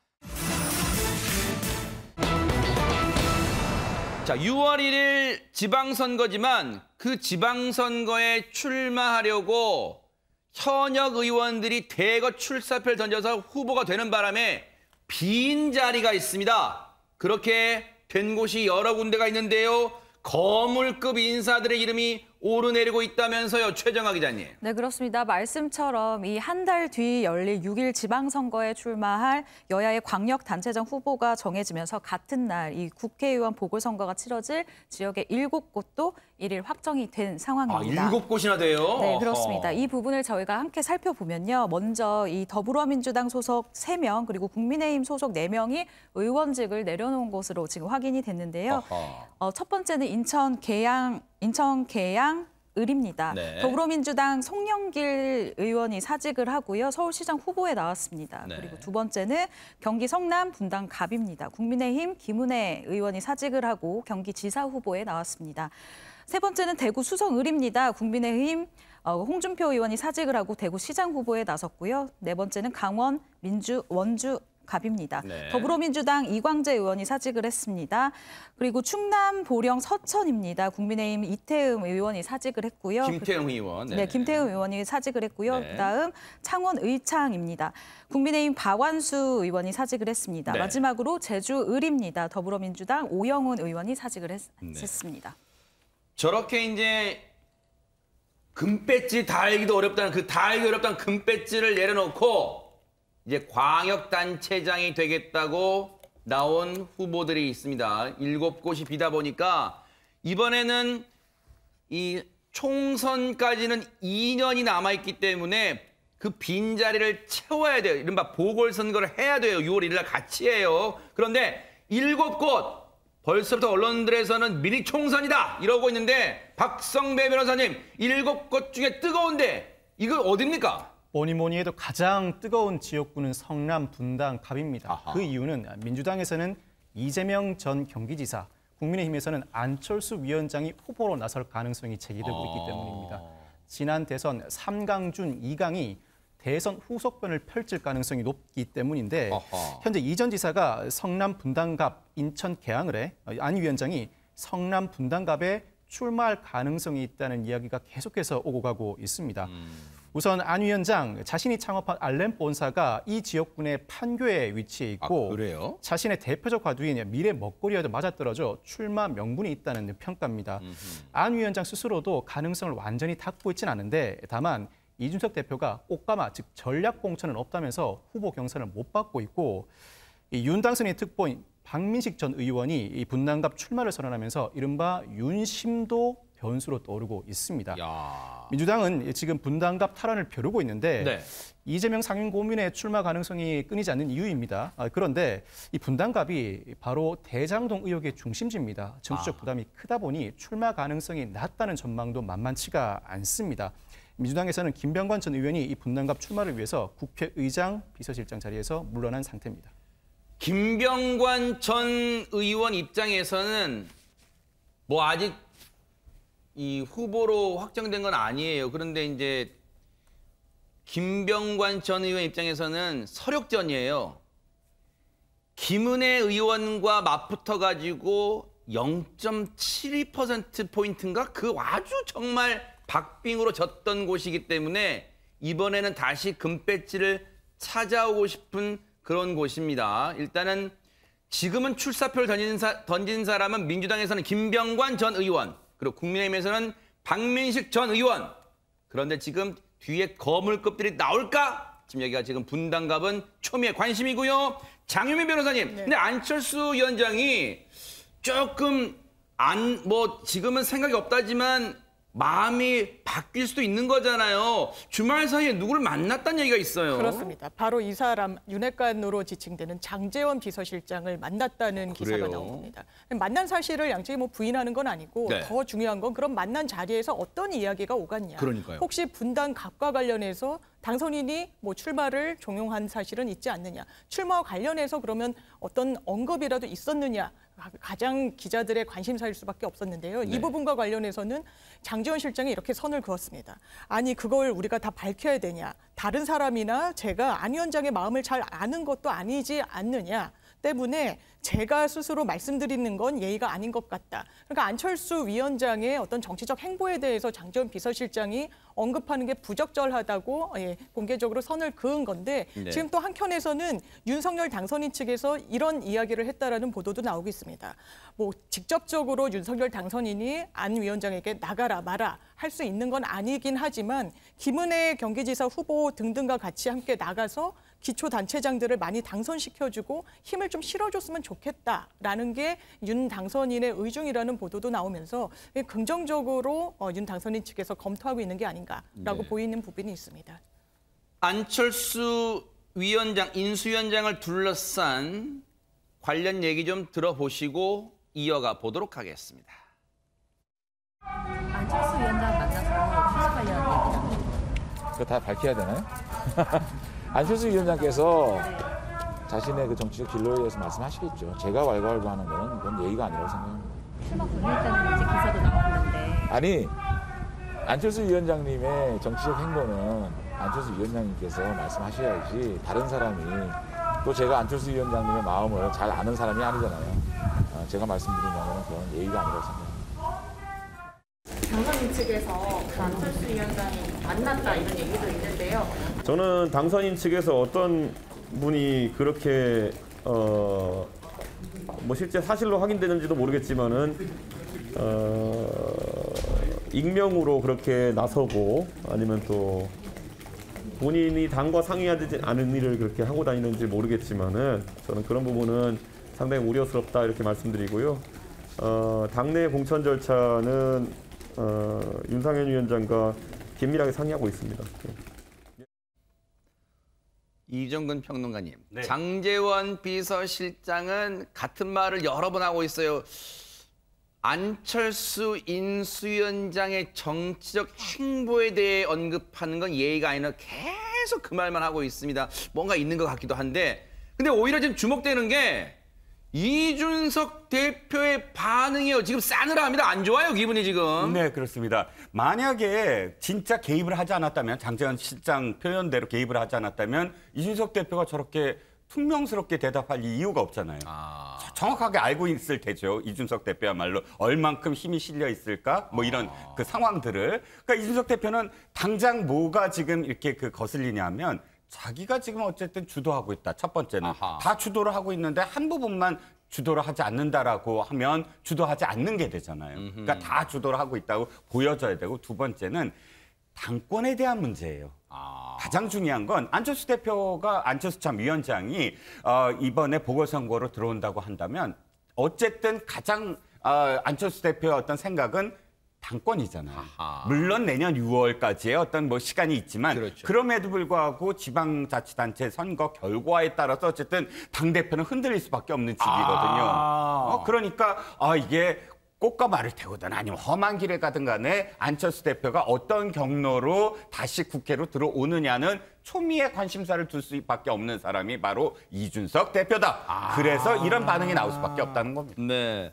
자, 6월 1일 지방선거지만 그 지방선거에 출마하려고 현역 의원들이 대거 출사표를 던져서 후보가 되는 바람에 빈 자리가 있습니다. 그렇게 된 곳이 여러 군데가 있는데요. 거물급 인사들의 이름이 오르내리고 있다면서요, 최정아 기자님. 네, 그렇습니다. 말씀처럼 이 한 달 뒤 열릴 6일 지방선거에 출마할 여야의 광역단체장 후보가 정해지면서 같은 날 이 국회의원 보궐선거가 치러질 지역의 7곳도 1일 확정이 된 상황입니다. 7곳이나 돼요? 네, 그렇습니다. 이 부분을 저희가 함께 살펴보면요. 먼저 이 더불어민주당 소속 3명 그리고 국민의힘 소속 4명이 의원직을 내려놓은 것으로 지금 확인이 됐는데요. 첫 번째는 인천 계양 을입니다. 네. 더불어민주당 송영길 의원이 사직을 하고요. 서울시장 후보에 나왔습니다. 네. 그리고 두 번째는 경기 성남 분당 갑입니다. 국민의힘 김은혜 의원이 사직을 하고 경기지사 후보에 나왔습니다. 세 번째는 대구 수성을입니다. 국민의힘 홍준표 의원이 사직을 하고 대구시장 후보에 나섰고요. 네 번째는 강원 원주 갑입니다. 네. 더불어민주당 이광재 의원이 사직을 했습니다. 그리고 충남 보령 서천입니다. 국민의힘 이태흠 의원이 사직을 했고요. 김태흠 의원. 네, 김태흠 의원이 사직을 했고요. 네. 그다음 창원 의창입니다. 국민의힘 박완수 의원이 사직을 했습니다. 네. 마지막으로 제주 을입니다. 더불어민주당 오영훈 의원이 사직을 했습니다. 저렇게 이제 금배지 다 알기도 어렵다는 다 알기 어렵다는 금배지를 내려놓고 이제 광역단체장이 되겠다고 나온 후보들이 있습니다. 7곳이 비다 보니까 이번에는 이 총선까지는 2년이 남아있기 때문에 그 빈자리를 채워야 돼요. 이른바 보궐선거를 해야 돼요. 6월 1일 날 같이 해요. 그런데 7곳 벌써부터 언론들에서는 미니 총선이다 이러고 있는데 박성배 변호사님 7곳 중에 뜨거운데 이거 어딥니까? 뭐니 해도 가장 뜨거운 지역구는 성남, 분당, 갑입니다. 아하. 그 이유는 민주당에서는 이재명 전 경기지사, 국민의힘에서는 안철수 위원장이 후보로 나설 가능성이 제기되고 있기 때문입니다. 지난 대선 3강 중 2강이 대선 후속편을 펼칠 가능성이 높기 때문인데 아하. 현재 이 전 지사가 성남 분당갑 인천 개항을 해 안 위원장이 성남 분당갑에 출마할 가능성이 있다는 이야기가 계속해서 오고 가고 있습니다. 우선 안 위원장 자신이 창업한 알렌 본사가 이 지역군의 판교에 위치해 있고 그래요? 자신의 대표적 화두인 미래 먹거리와도 맞아떨어져 출마 명분이 있다는 평가입니다. 안 위원장 스스로도 가능성을 완전히 닫고 있지는 않은데 다만 이준석 대표가 꽃가마 즉 전략 공천은 없다면서 후보 경선을 못 받고 있고 이 윤 당선인의 특보인 박민식 전 의원이 이 분당갑 출마를 선언하면서 이른바 윤심도 변수로 떠오르고 있습니다. 야. 민주당은 지금 분당갑 탈환을 벼르고 있는데 네. 이재명 상임고문의 출마 가능성이 끊이지 않는 이유입니다. 그런데 이 분당갑이 바로 대장동 의혹의 중심지입니다. 정치적 부담이 크다 보니 출마 가능성이 낮다는 전망도 만만치가 않습니다. 민주당에서는 김병관 전 의원이 이 분당갑 출마를 위해서 국회의장 비서실장 자리에서 물러난 상태입니다. 김병관 전 의원 입장에서는 뭐 아직 이 후보로 확정된 건 아니에요. 그런데 이제 김병관 전 의원 입장에서는 서력전이에요. 김은혜 의원과 맞붙어가지고 0.72%포인트인가? 그 아주 정말 박빙으로 졌던 곳이기 때문에 이번에는 다시 금배지를 찾아오고 싶은 그런 곳입니다. 일단은 지금은 출사표를 던진 사람은 민주당에서는 김병관 전 의원, 그리고 국민의힘에서는 박민식 전 의원. 그런데 지금 뒤에 거물급들이 나올까? 지금 여기가 지금 분당갑은 초미의 관심이고요. 장유민 변호사님, 네. 근데 안철수 위원장이 조금 지금은 생각이 없다지만 마음이 바뀔 수도 있는 거잖아요. 주말 사이에 누구를 만났다는 얘기가 있어요. 그렇습니다. 바로 이 사람 윤핵관으로 지칭되는 장제원 비서실장을 만났다는 기사가 그래요? 나옵니다. 만난 사실을 양측이 부인하는 건 아니고 네. 더 중요한 건 그런 만난 자리에서 어떤 이야기가 오갔냐. 그러니까요. 혹시 분당갑과 관련해서 당선인이 출마를 종용한 사실은 있지 않느냐. 출마와 관련해서 그러면 어떤 언급이라도 있었느냐. 가장 기자들의 관심사일 수밖에 없었는데요. 네. 이 부분과 관련해서는 장제원 실장이 이렇게 선을 그었습니다. 아니 그걸 우리가 다 밝혀야 되냐. 다른 사람이나 제가 안 위원장의 마음을 잘 아는 것도 아니지 않느냐. 때문에 제가 스스로 말씀드리는 건 예의가 아닌 것 같다. 그러니까 안철수 위원장의 어떤 정치적 행보에 대해서 장제원 비서실장이 언급하는 게 부적절하다고 공개적으로 선을 그은 건데 네. 지금 또 한켠에서는 윤석열 당선인 측에서 이런 이야기를 했다라는 보도도 나오고 있습니다. 직접적으로 윤석열 당선인이 안 위원장에게 나가라 마라 할 수 있는 건 아니긴 하지만 김은혜 경기지사 후보 등등과 같이 함께 나가서 기초단체장들을 많이 당선시켜주고 힘을 좀 실어줬으면 좋겠다라는 게 윤 당선인의 의중이라는 보도도 나오면서 긍정적으로 윤 당선인 측에서 검토하고 있는 게 아닌가라고 네. 보이는 부분이 있습니다. 안철수 위원장, 인수위원장을 둘러싼 관련 얘기 좀 들어보시고 이어가 보도록 하겠습니다. 안철수 위원장 만나서 무슨 관련 얘기죠? 그거 다 밝혀야 되나요? 안철수 위원장께서 자신의 그 정치적 진로에 대해서 말씀하시겠죠. 제가 왈가왈부하는 거는 그건 예의가 아니라고 생각합니다. 출마 고민했다는 이제 기사도 나왔는데. 아니, 안철수 위원장님의 정치적 행보는 안철수 위원장님께서 말씀하셔야지 다른 사람이 또 제가 안철수 위원장님의 마음을 잘 아는 사람이 아니잖아요. 제가 말씀드리면 그건 예의가 아니라고 생각합니다. 당선인 측에서 안철수 위원장이 만났다 이런 얘기도 있는데요. 저는 당선인 측에서 어떤 분이 그렇게 뭐 실제 사실로 확인되는지도 모르겠지만은 익명으로 그렇게 나서고 아니면 또 본인이 당과 상의하지 않은 일을 그렇게 하고 다니는지 모르겠지만은 저는 그런 부분은 상당히 우려스럽다 이렇게 말씀드리고요. 당내 공천 절차는 윤상현 위원장과 긴밀하게 상의하고 있습니다. 이정근 평론가님, 네. 장제원 비서실장은 같은 말을 여러 번 하고 있어요. 안철수 인수위원장의 정치적 행보에 대해 언급하는 건 예의가 아니라 계속 그 말만 하고 있습니다. 뭔가 있는 것 같기도 한데, 근데 오히려 지금 주목되는 게 이준석 대표의 반응이요. 지금 싸늘합니다. 안 좋아요, 기분이 지금. 네, 그렇습니다. 만약에 진짜 개입을 하지 않았다면, 장제원 실장 표현대로 개입을 하지 않았다면 이준석 대표가 저렇게 퉁명스럽게 대답할 이유가 없잖아요. 정확하게 알고 있을 테죠. 이준석 대표야말로 얼만큼 힘이 실려 있을까? 뭐 이런 그 상황들을. 그러니까 이준석 대표는 당장 뭐가 지금 이렇게 거슬리냐면 자기가 지금 어쨌든 주도하고 있다. 첫 번째는. 다 주도를 하고 있는데 한 부분만 주도를 하지 않는다라고 하면 주도하지 않는 게 되잖아요. 그러니까 다 주도를 하고 있다고 보여져야 되고, 두 번째는 당권에 대한 문제예요. 가장 중요한 건 안철수 위원장이 이번에 보궐선거로 들어온다고 한다면 어쨌든 가장 안철수 대표의 어떤 생각은 당권이잖아요. 물론 내년 6월까지의 어떤 뭐 시간이 있지만, 그렇죠. 그럼에도 불구하고 지방자치단체 선거 결과에 따라서 어쨌든 당대표는 흔들릴 수밖에 없는 집이거든요. 그러니까 이게 꽃과 말을 태우든 아니면 험한 길에 가든 간에 안철수 대표가 어떤 경로로 다시 국회로 들어오느냐는 초미의 관심사를 둘 수밖에 없는 사람이 바로 이준석 대표다. 그래서 이런 반응이 나올 수밖에 없다는 겁니다. 네.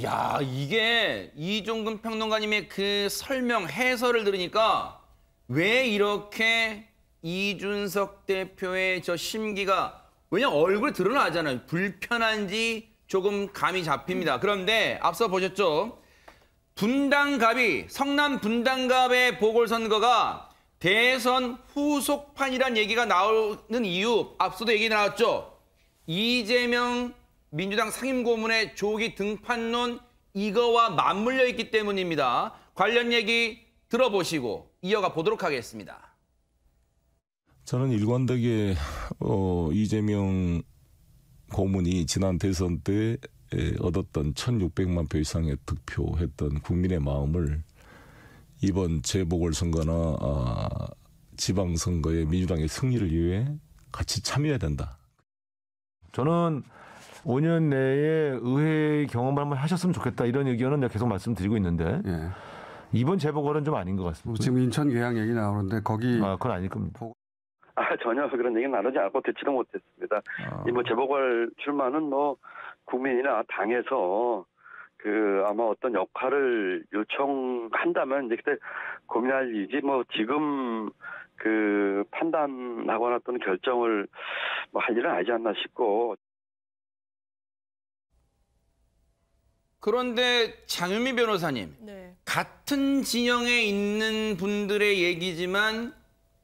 야, 이게 이종근 평론가님의 그 설명, 해설을 들으니까 왜 이렇게 이준석 대표의 저 심기가, 왜냐면 얼굴 드러나잖아요. 불편한지 조금 감이 잡힙니다. 그런데 앞서 보셨죠? 분당갑이, 성남 분당갑의 보궐선거가 대선 후속판이란 얘기가 나오는 이유, 앞서도 얘기 나왔죠? 이재명 민주당 상임고문의 조기 등판론, 이거와 맞물려 있기 때문입니다. 관련 얘기 들어보시고 이어가 보도록 하겠습니다. 저는 일관되게 이재명 고문이 지난 대선 때 얻었던 1,600만 표 이상의 득표했던 국민의 마음을 이번 재보궐선거나 지방선거의 민주당의 승리를 위해 같이 참여해야 된다. 저는 5년 내에 의회 경험을 한번 하셨으면 좋겠다, 이런 의견은 내가 계속 말씀드리고 있는데 이번 재보궐은 좀 아닌 것 같습니다. 지금 인천 계양 얘기 나오는데 거기 그건 아닐 겁니다. 전혀 그런 얘기 나누지 않고 듣지도 못했습니다. 이 뭐 재보궐 출마는 뭐 국민이나 당에서 아마 어떤 역할을 요청한다면 이제 그때 고민할 일이지, 뭐 지금 판단하거나 또는 결정을 뭐 할 일은 아니지 않나 싶고. 그런데 장윤미 변호사님, 같은 진영에 있는 분들의 얘기지만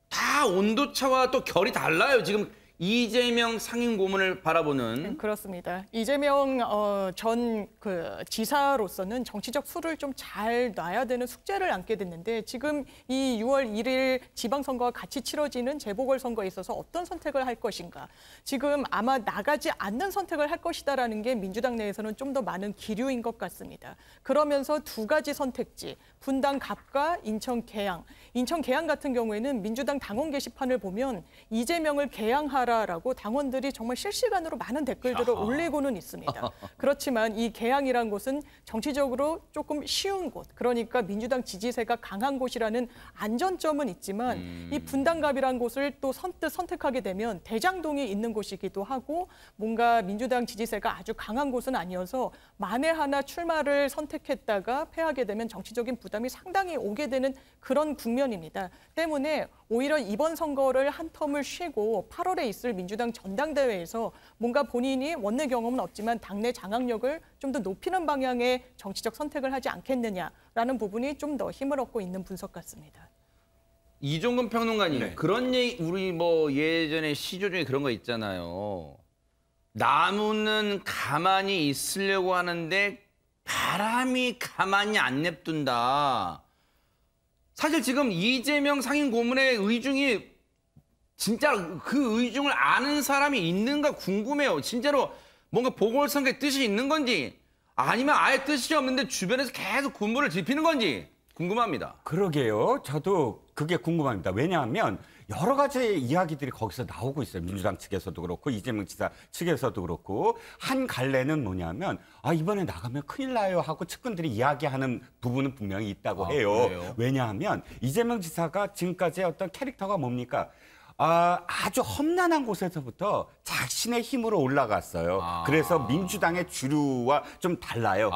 다 온도차와 또 결이 달라요. 지금 이재명 상임고문을 바라보는. 그렇습니다. 이재명 전 지사로서는 정치적 수를 좀 잘 놔야 되는 숙제를 안게 됐는데, 지금 이 6월 1일 지방선거와 같이 치러지는 재보궐선거에 있어서 어떤 선택을 할 것인가. 지금 아마 나가지 않는 선택을 할 것이다라는 게 민주당 내에서는 좀 더 많은 기류인 것 같습니다. 그러면서 두 가지 선택지, 분당 갑과 인천 계양. 인천 계양 같은 경우에는 민주당 당원 게시판을 보면 이재명을 계양하라라고 당원들이 정말 실시간으로 많은 댓글들을 올리고는 있습니다. 그렇지만 이 계양이란 곳은 정치적으로 조금 쉬운 곳, 그러니까 민주당 지지세가 강한 곳이라는 안전점은 있지만 이 분당갑이란 곳을 또 선뜻 선택하게 되면 대장동이 있는 곳이기도 하고 뭔가 민주당 지지세가 아주 강한 곳은 아니어서 만에 하나 출마를 선택했다가 패하게 되면 정치적인 부담이 상당히 오게 되는 그런 국면입니다. 때문에 오히려 이번 선거를 한 텀을 쉬고 8월에 있을 민주당 전당대회에서 뭔가 본인이 원내 경험은 없지만 당내 장악력을 좀 더 높이는 방향의 정치적 선택을 하지 않겠느냐라는 부분이 좀 더 힘을 얻고 있는 분석 같습니다. 이종근 평론가님, 그런 얘기 우리 뭐 예전에 시조 중에 그런 거 있잖아요. 나무는 가만히 있으려고 하는데 바람이 가만히 안 냅둔다. 사실 지금 이재명 상임 고문의 의중이 진짜 그 의중을 아는 사람이 있는가 궁금해요. 진짜로 뭔가 보궐선거에 뜻이 있는 건지 아니면 아예 뜻이 없는데 주변에서 계속 군부를 짚히는 건지 궁금합니다. 그러게요. 저도 그게 궁금합니다. 왜냐하면 여러 가지 이야기들이 거기서 나오고 있어요. 민주당 측에서도 그렇고 이재명 지사 측에서도 그렇고 한 갈래는 뭐냐면 이번에 나가면 큰일 나요 하고 측근들이 이야기하는 부분은 분명히 있다고 해요. 그래요? 왜냐하면 이재명 지사가 지금까지의 어떤 캐릭터가 뭡니까? 아주 험난한 곳에서부터 자신의 힘으로 올라갔어요. 그래서 민주당의 주류와 좀 달라요.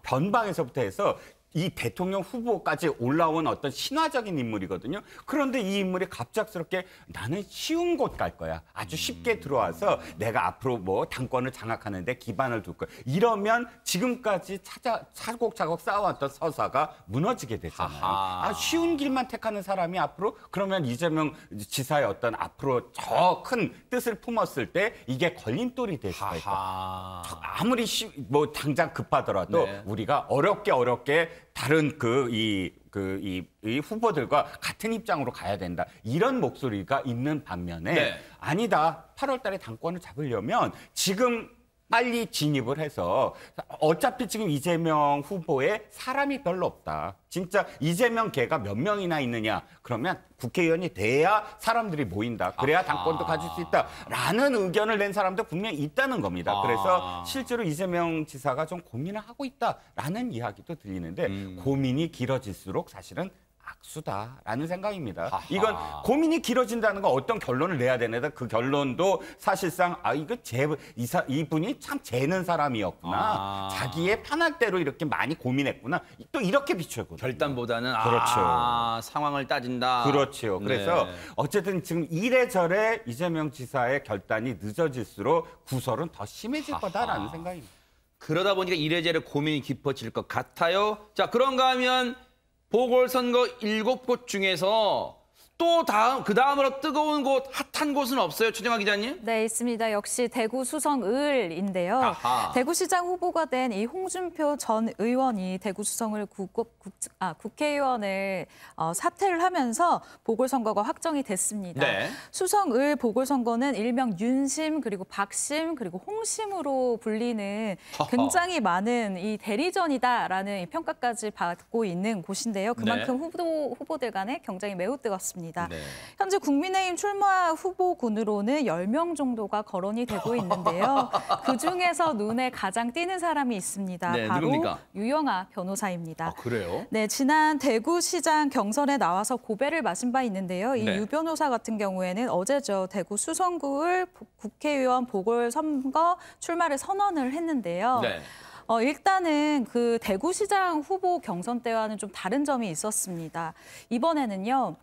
변방에서부터 해서 이 대통령 후보까지 올라온 어떤 신화적인 인물이거든요. 그런데 이 인물이 갑작스럽게 나는 쉬운 곳 갈 거야. 아주 쉽게 들어와서 내가 앞으로 뭐 당권을 장악하는데 기반을 둘 거야. 이러면 지금까지 차곡차곡 쌓아왔던 서사가 무너지게 되잖아요. 쉬운 길만 택하는 사람이 앞으로 그러면 이재명 지사의 어떤 앞으로 저 큰 뜻을 품었을 때 이게 걸림돌이 될 수가 있고 아무리 뭐 당장 급하더라도 네. 우리가 어렵게 다른 이 후보들과 같은 입장으로 가야 된다. 이런 목소리가 있는 반면에 네. 아니다. 8월 달에 당권을 잡으려면 지금 빨리 진입을 해서 어차피 지금 이재명 후보에 사람이 별로 없다. 진짜 이재명 걔가 몇 명이나 있느냐. 그러면 국회의원이 돼야 사람들이 모인다. 그래야 당권도 가질 수 있다라는 의견을 낸 사람도 분명히 있다는 겁니다. 그래서 실제로 이재명 지사가 좀 고민을 하고 있다라는 이야기도 들리는데 고민이 길어질수록 사실은 악수다라는 생각입니다. 이건 고민이 길어진다는 건 어떤 결론을 내야 되는데 그 결론도 사실상 이거 이분이 참 재는 사람이었구나. 자기의 편할 대로 이렇게 많이 고민했구나. 또 이렇게 비추었거든요. 결단보다는 그렇죠. 상황을 따진다. 그렇죠. 그래서 네. 어쨌든 지금 이래저래 이재명 지사의 결단이 늦어질수록 구설은 더 심해질 거다라는 생각입니다. 그러다 보니까 이래저래 고민이 깊어질 것 같아요. 자, 그런가 하면 보궐선거 7곳 중에서 또 그 다음으로 뜨거운 곳, 핫한 곳은 없어요, 최정아 기자님? 네, 있습니다. 역시 대구 수성을인데요. 아하. 대구시장 후보가 된 이 홍준표 전 의원이 대구 수성을 국회의원을 사퇴를 하면서 보궐선거가 확정이 됐습니다. 네. 수성을 보궐선거는 일명 윤심 그리고 박심 그리고 홍심으로 불리는 굉장히 많은 이 대리전이다라는 이 평가까지 받고 있는 곳인데요. 그만큼 후보들 간의 경쟁이 매우 뜨겁습니다. 네. 현재 국민의힘 출마 후보군으로는 10명 정도가 거론이 되고 있는데요. 그중에서 눈에 가장 띄는 사람이 있습니다. 네, 바로 누굽니까? 유영아 변호사입니다. 그래요? 네, 지난 대구시장 경선에 나와서 고배를 마신 바 있는데요. 이 네. 유 변호사 같은 경우에는 어제죠. 대구 수성구을 국회의원 보궐선거 출마를 선언을 했는데요. 네. 일단은 그 대구시장 후보 경선 때와는 좀 다른 점이 있었습니다. 이번에는요.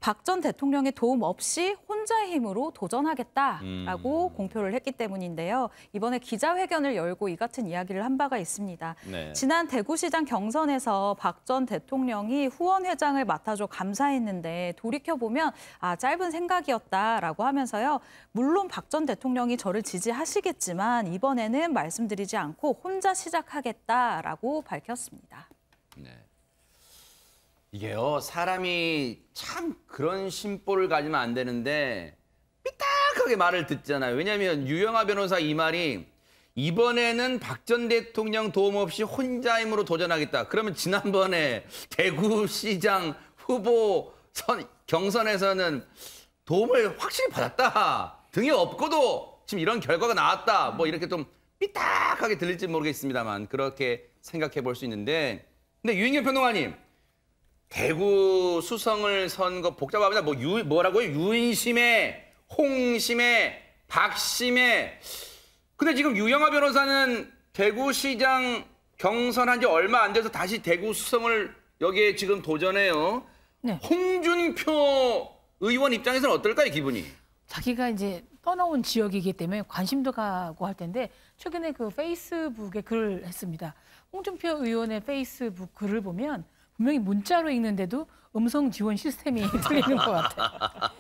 박 전 대통령의 도움 없이 혼자의 힘으로 도전하겠다라고 공표를 했기 때문인데요. 이번에 기자회견을 열고 이 같은 이야기를 한 바가 있습니다. 네. 지난 대구시장 경선에서 박 전 대통령이 후원회장을 맡아줘 감사했는데 돌이켜보면 짧은 생각이었다라고 하면서요. 물론 박 전 대통령이 저를 지지하시겠지만 이번에는 말씀드리지 않고 혼자 시작하겠다라고 밝혔습니다. 네. 이게요, 사람이 참 그런 심보를 가지면 안 되는데 삐딱하게 말을 듣잖아요. 왜냐하면 유영아 변호사 이 말이 이번에는 박 전 대통령 도움 없이 혼자 힘으로 도전하겠다. 그러면 지난번에 대구시장 후보 경선에서는 도움을 확실히 받았다. 등이 없고도 지금 이런 결과가 나왔다. 뭐 이렇게 좀 삐딱하게 들릴지 모르겠습니다만 그렇게 생각해 볼 수 있는데 근데 유인경 평론가님 대구 수성을 선거 복잡합니다. 뭐라고요? 유인심에, 홍심에, 박심에. 근데 지금 유영아 변호사는 대구시장 경선한 지 얼마 안 돼서 다시 대구 수성을 여기에 지금 도전해요. 네. 홍준표 의원 입장에서는 어떨까요, 기분이? 자기가 이제 떠나온 지역이기 때문에 관심도 가고 할 텐데 최근에 그 페이스북에 글을 했습니다. 홍준표 의원의 페이스북 글을 보면 분명히 문자로 읽는데도 음성 지원 시스템이 들리는 것 같아요.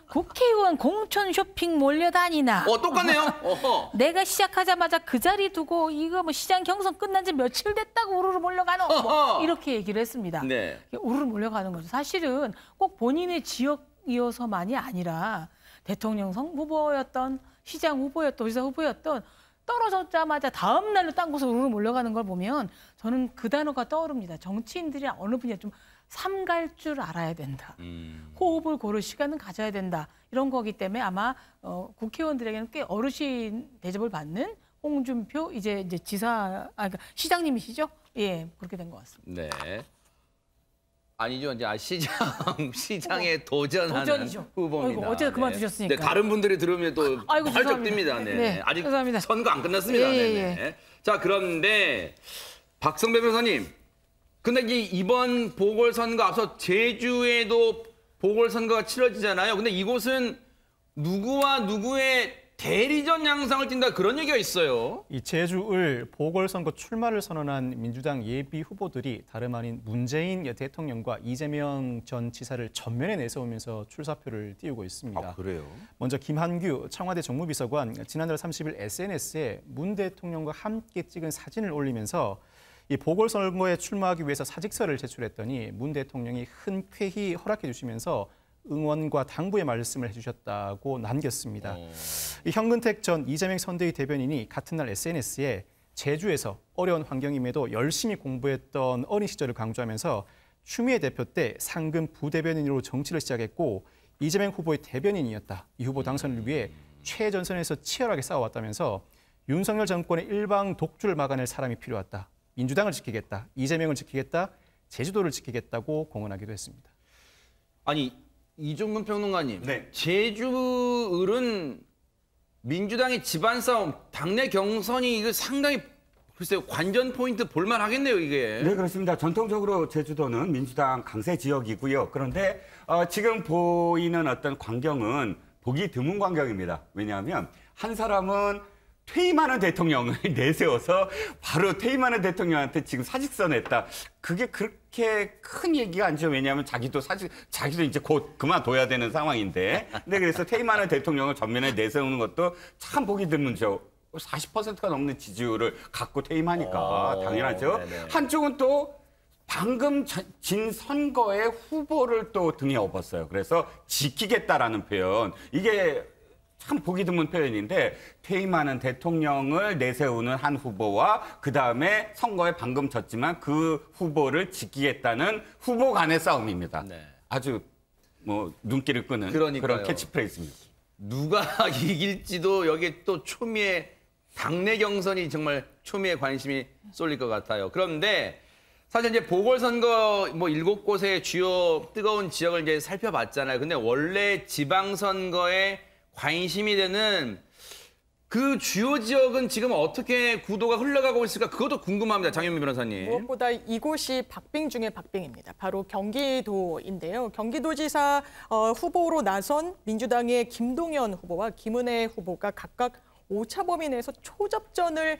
국회의원 공천 쇼핑 몰려다니나. 똑같네요. 내가 시작하자마자 그 자리 두고 이거 뭐 시장 경선 끝난 지 며칠 됐다고 우르르 몰려가노. 뭐 이렇게 얘기를 했습니다. 네. 우르르 몰려가는 거죠. 사실은 꼭 본인의 지역이어서만이 아니라 대통령 후보였던 시장 후보였던 의사 후보였던 떨어졌자마자 다음 날로 딴 곳으로 우르르 몰려가는 걸 보면 저는 그 단어가 떠오릅니다. 정치인들이 어느 분야 좀 삼갈 줄 알아야 된다. 호흡을 고를 시간은 가져야 된다. 이런 거기 때문에 아마 국회의원들에게는 꽤 어르신 대접을 받는 홍준표 이제 그러니까 시장님이시죠? 예, 그렇게 된 것 같습니다. 네. 아니죠. 이제 시장에 도전하는 도전이죠. 후보입니다. 어이구, 어제 그만두셨으니까. 네, 다른 분들이 들으면 또 펄쩍 뜁니다. 네. 네, 아직 죄송합니다. 선거 안 끝났습니다. 예, 네. 네. 자, 그런데 박성배 변호사님, 근데 이번 보궐선거 앞서 제주에도 보궐선거가 치러지잖아요. 근데 이곳은 누구와 누구의 대리전 양상을 띈다 그런 얘기가 있어요. 이 제주을 보궐선거 출마를 선언한 민주당 예비 후보들이 다름 아닌 문재인 대통령과 이재명 전 지사를 전면에 내세우면서 출사표를 띄우고 있습니다. 아, 그래요? 먼저 김한규 청와대 정무비서관 지난달 30일 SNS에 문 대통령과 함께 찍은 사진을 올리면서 이 보궐선거에 출마하기 위해서 사직서를 제출했더니 문 대통령이 흔쾌히 허락해 주시면서 응원과 당부의 말씀을 해주셨다고 남겼습니다. 이 현근택 전 이재명 선대위 대변인이 같은 날 SNS에 제주에서 어려운 환경임에도 열심히 공부했던 어린 시절을 강조하면서 추미애 대표 때 상금 부대변인으로 정치를 시작했고 이재명 후보의 대변인이었다. 이 후보 당선을 위해 최전선에서 치열하게 싸워왔다면서 윤석열 정권의 일방 독주를 막아낼 사람이 필요하다. 민주당을 지키겠다. 이재명을 지키겠다. 제주도를 지키겠다고 공언하기도 했습니다. 아니, 이종근 평론가님, 네. 제주을은 민주당의 집안 싸움, 당내 경선이 이거 상당히 글쎄요 관전 포인트 볼만 하겠네요, 이게. 네, 그렇습니다. 전통적으로 제주도는 민주당 강세 지역이고요. 그런데 지금 보이는 어떤 광경은 보기 드문 광경입니다. 왜냐하면 한 사람은 퇴임하는 대통령을 내세워서 바로 퇴임하는 대통령한테 지금 사직서 냈다. 그게 그렇게 큰 얘기가 아니죠. 왜냐하면 자기도 이제 곧 그만둬야 되는 상황인데. 근데 그래서 퇴임하는 대통령을 전면에 내세우는 것도 참 보기 드문죠. 40%가 넘는 지지율을 갖고 퇴임하니까 당연하죠. 네네. 한쪽은 또 방금 진 선거의 후보를 또 등에 업었어요. 그래서 지키겠다라는 표현. 이게 참 보기 드문 표현인데 퇴임하는 대통령을 내세우는 한 후보와 그다음에 선거에 방금 졌지만 그 후보를 지키겠다는 후보 간의 싸움입니다. 네. 아주 뭐 눈길을 끄는 그러니까요. 그런 캐치프레이즈입니다. 누가 이길지도 여기 또 초미의 당내 경선이 정말 초미의 관심이 쏠릴 것 같아요. 그런데 사실 이제 보궐선거 뭐 7곳의 주요 뜨거운 지역을 이제 살펴봤잖아요. 근데 원래 지방선거에 관심이 되는 그 주요 지역은 지금 어떻게 구도가 흘러가고 있을까? 그것도 궁금합니다. 장현미 변호사님. 무엇보다 이곳이 박빙 중에 박빙입니다. 바로 경기도인데요. 경기도지사 후보로 나선 민주당의 김동연 후보와 김은혜 후보가 각각 오차범위 내에서 초접전을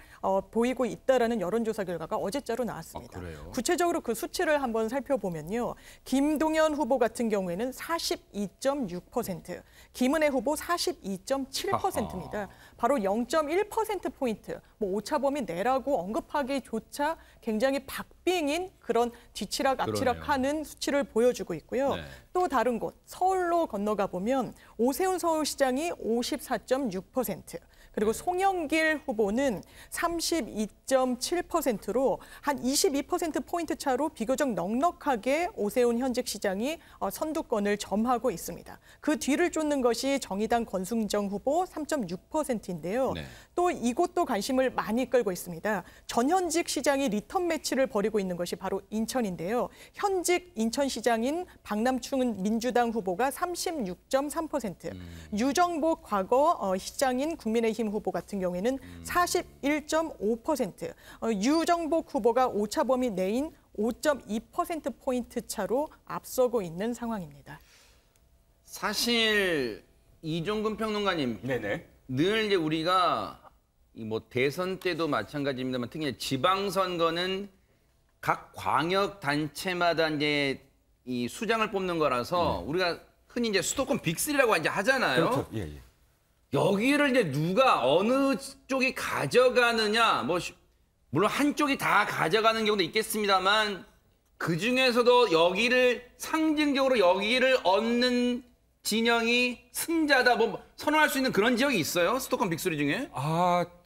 보이고 있다라는 여론조사 결과가 어제자로 나왔습니다. 구체적으로 그 수치를 한번 살펴보면요. 김동연 후보 같은 경우에는 42.6%, 김은혜 후보 42.7%입니다. 바로 0.1%포인트, 뭐 오차범위 내라고 언급하기조차 굉장히 박빙인 그런 뒤치락 앞치락하는 수치를 보여주고 있고요. 네. 또 다른 곳, 서울로 건너가 보면 오세훈 서울시장이 54.6%, 그리고 송영길 후보는 32.7%로 한 22%포인트 차로 비교적 넉넉하게 오세훈 현직 시장이 선두권을 점하고 있습니다. 그 뒤를 쫓는 것이 정의당 권순정 후보 3.6%인데요. 네. 또 이곳도 관심을 많이 끌고 있습니다. 전현직 시장이 리턴 매치를 벌이고 있는 것이 바로 인천인데요. 현직 인천시장인 박남춘 민주당 후보가 36.3%, 유정복 과거 시장인 국민의힘 후보 같은 경우에는 41.5%, 유정복 후보가 오차범위 내인 5.2%포인트 차로 앞서고 있는 상황입니다. 사실 이종근 평론가님, 늘 이제 우리가 뭐 대선 때도 마찬가지입니다만 특히 지방선거는 각 광역 단체마다 이제 이 수장을 뽑는 거라서 우리가 흔히 이제 수도권 빅3라고 이제 하잖아요. 그렇죠. 예, 예. 여기를 이제 누가 어느 쪽이 가져가느냐, 뭐 물론 한쪽이 다 가져가는 경우도 있겠습니다만 그 중에서도 여기를 상징적으로 여기를 얻는 진영이 승자다, 뭐 선언할 수 있는 그런 지역이 있어요? 수도권 빅3 중에?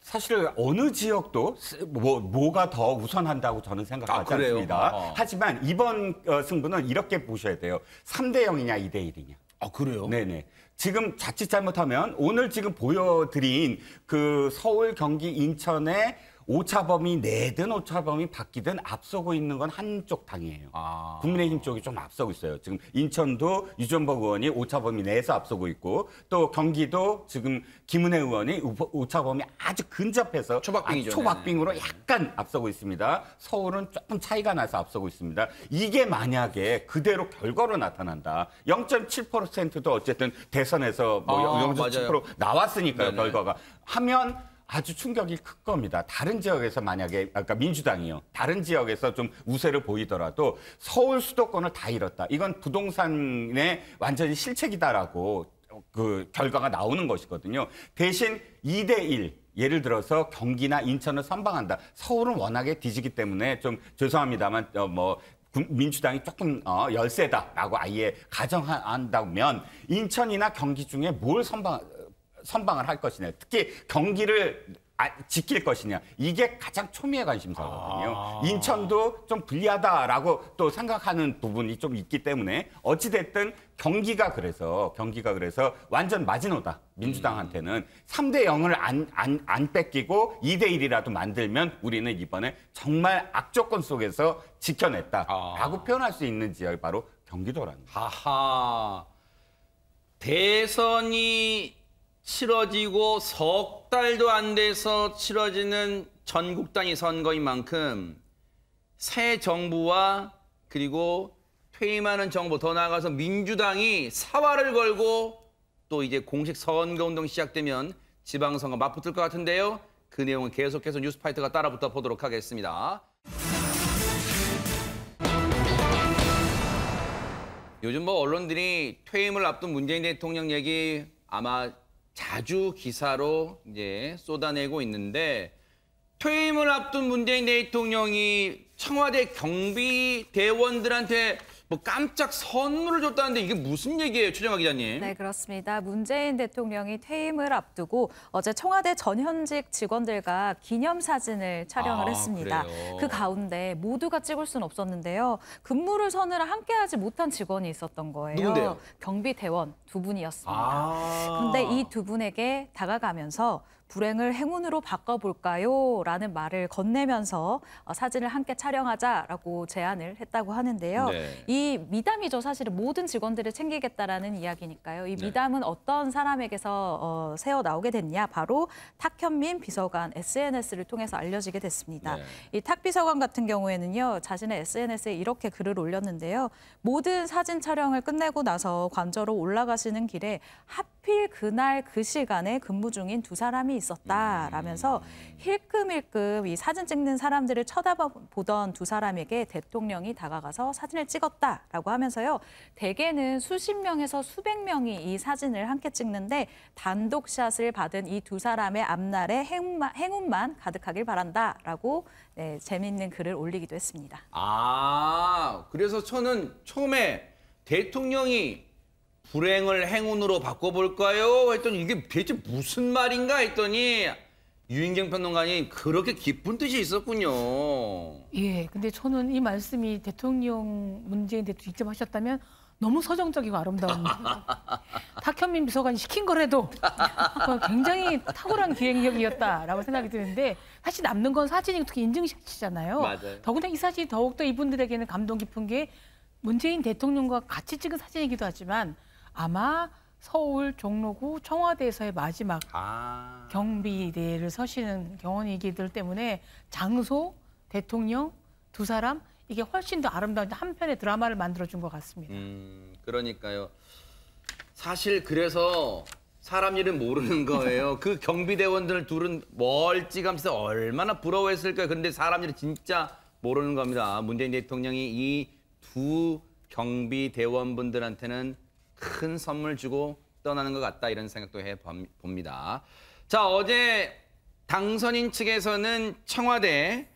사실 어느 지역도 뭐가 더 우선한다고 저는 생각하지 않습니다. 하지만 이번 승부는 이렇게 보셔야 돼요. 3대 0이냐 2대 1이냐. 그래요? 네네. 지금 자칫 잘못하면 오늘 지금 보여드린 그 서울, 경기, 인천의 오차범위 내든 오차범위 바뀌든 앞서고 있는 건 한쪽 당이에요. 국민의힘 쪽이 좀 앞서고 있어요. 지금 인천도 유전복 의원이 오차범위 내에서 앞서고 있고 또 경기도 지금 김은혜 의원이 오차범위 아주 근접해서 초박빙이죠. 초박빙으로 약간 앞서고 있습니다. 서울은 조금 차이가 나서 앞서고 있습니다. 이게 만약에 그대로 결과로 나타난다. 0.7%도 어쨌든 대선에서 뭐 0.7% 나왔으니까요. 결과가. 하면 아주 충격이 클 겁니다. 다른 지역에서 만약에 아까 민주당이요. 다른 지역에서 좀 우세를 보이더라도 서울 수도권을 다 잃었다. 이건 부동산의 완전히 실책이다라고 그 결과가 나오는 것이거든요. 대신 2대 1. 예를 들어서 경기나 인천을 선방한다. 서울은 워낙에 뒤지기 때문에 좀 죄송합니다만 민주당이 조금 열세다라고 아예 가정한다면 인천이나 경기 중에 뭘 선방을 할 것이냐. 특히 경기를 지킬 것이냐. 이게 가장 초미의 관심사거든요. 인천도 좀 불리하다라고 또 생각하는 부분이 좀 있기 때문에 어찌됐든 경기가 그래서 완전 마지노다. 민주당한테는 3대 0을 안 뺏기고 2대 1이라도 만들면 우리는 이번에 정말 악조건 속에서 지켜냈다라고 표현할 수 있는 지역이 바로 경기도라는 거죠. 하하. 대선이 치러지고 석 달도 안 돼서 치러지는 전국 단위 선거인 만큼 새 정부와 그리고 퇴임하는 정부, 더 나아가서 민주당이 사활을 걸고 또 이제 공식 선거운동이 시작되면 지방선거 맞붙을 것 같은데요. 그 내용은 계속해서 뉴스파이터가 따라붙어 보도록 하겠습니다. 요즘 뭐 언론들이 퇴임을 앞둔 문재인 대통령 얘기 아마 자주 기사로 이제 쏟아내고 있는데 퇴임을 앞둔 문재인 대통령이 청와대 경비대원들한테 뭐 깜짝 선물을 줬다는데 이게 무슨 얘기예요, 최정아 기자님? 네, 그렇습니다. 문재인 대통령이 퇴임을 앞두고 어제 청와대 전현직 직원들과 기념사진을 촬영을 했습니다. 그래요? 그 가운데 모두가 찍을 수는 없었는데요. 근무를 서느라 함께하지 못한 직원이 있었던 거예요. 누군데요? 경비대원 2분이었습니다. 그런데 이 2분에게 다가가면서 불행을 행운으로 바꿔볼까요? 라는 말을 건네면서 사진을 함께 촬영하자라고 제안을 했다고 하는데요. 네. 이 미담이죠. 사실은 모든 직원들을 챙기겠다라는 이야기니까요. 이 미담은 어떤 사람에게서 새어 나오게 됐냐. 바로 탁현민 비서관 SNS를 통해서 알려지게 됐습니다. 네. 이 탁 비서관 같은 경우에는요. 자신의 SNS에 이렇게 글을 올렸는데요. 모든 사진 촬영을 끝내고 나서 관저로 올라가시는 길에 하필 그날 그 시간에 근무 중인 두 사람이 있었다라면서 힐끔힐끔 이 사진 찍는 사람들을 쳐다보던 두 사람에게 대통령이 다가가서 사진을 찍었다라고 하면서요. 대개는 수십 명에서 수백 명이 이 사진을 함께 찍는데 단독샷을 받은 이 두 사람의 앞날에 행운만 가득하길 바란다라고 네, 재미있는 글을 올리기도 했습니다. 그래서 저는 처음에 대통령이 불행을 행운으로 바꿔볼까요? 했더니 이게 대체 무슨 말인가 했더니 유인경 평론가님 그렇게 깊은 뜻이 있었군요. 예, 근데 저는 이 말씀이 문재인 대통령 직접 하셨다면 너무 서정적이고 아름다운 탁현민 비서관이 시킨 거라도 굉장히 탁월한 기획력이었다라고 생각이 드는데 사실 남는 건 사진이고 특히 인증샷이잖아요. 맞아요. 더군다나 이 사진이 더욱더 이분들에게는 감동 깊은 게 문재인 대통령과 같이 찍은 사진이기도 하지만 아마 서울 종로구 청와대에서의 마지막 경비대를 서시는 경원이기들 때문에 장소, 대통령, 두 사람 이게 훨씬 더 아름다운 한 편의 드라마를 만들어준 것 같습니다. 그러니까요. 사실 그래서 사람 일은 모르는 거예요. 그 경비대원들 둘은 멀찌감치 얼마나 부러워했을까요. 그런데 사람 일은 진짜 모르는 겁니다. 문재인 대통령이 이 두 경비대원분들한테는 큰 선물 주고 떠나는 것 같다 이런 생각도 해봅니다. 자, 어제 당선인 측에서는 청와대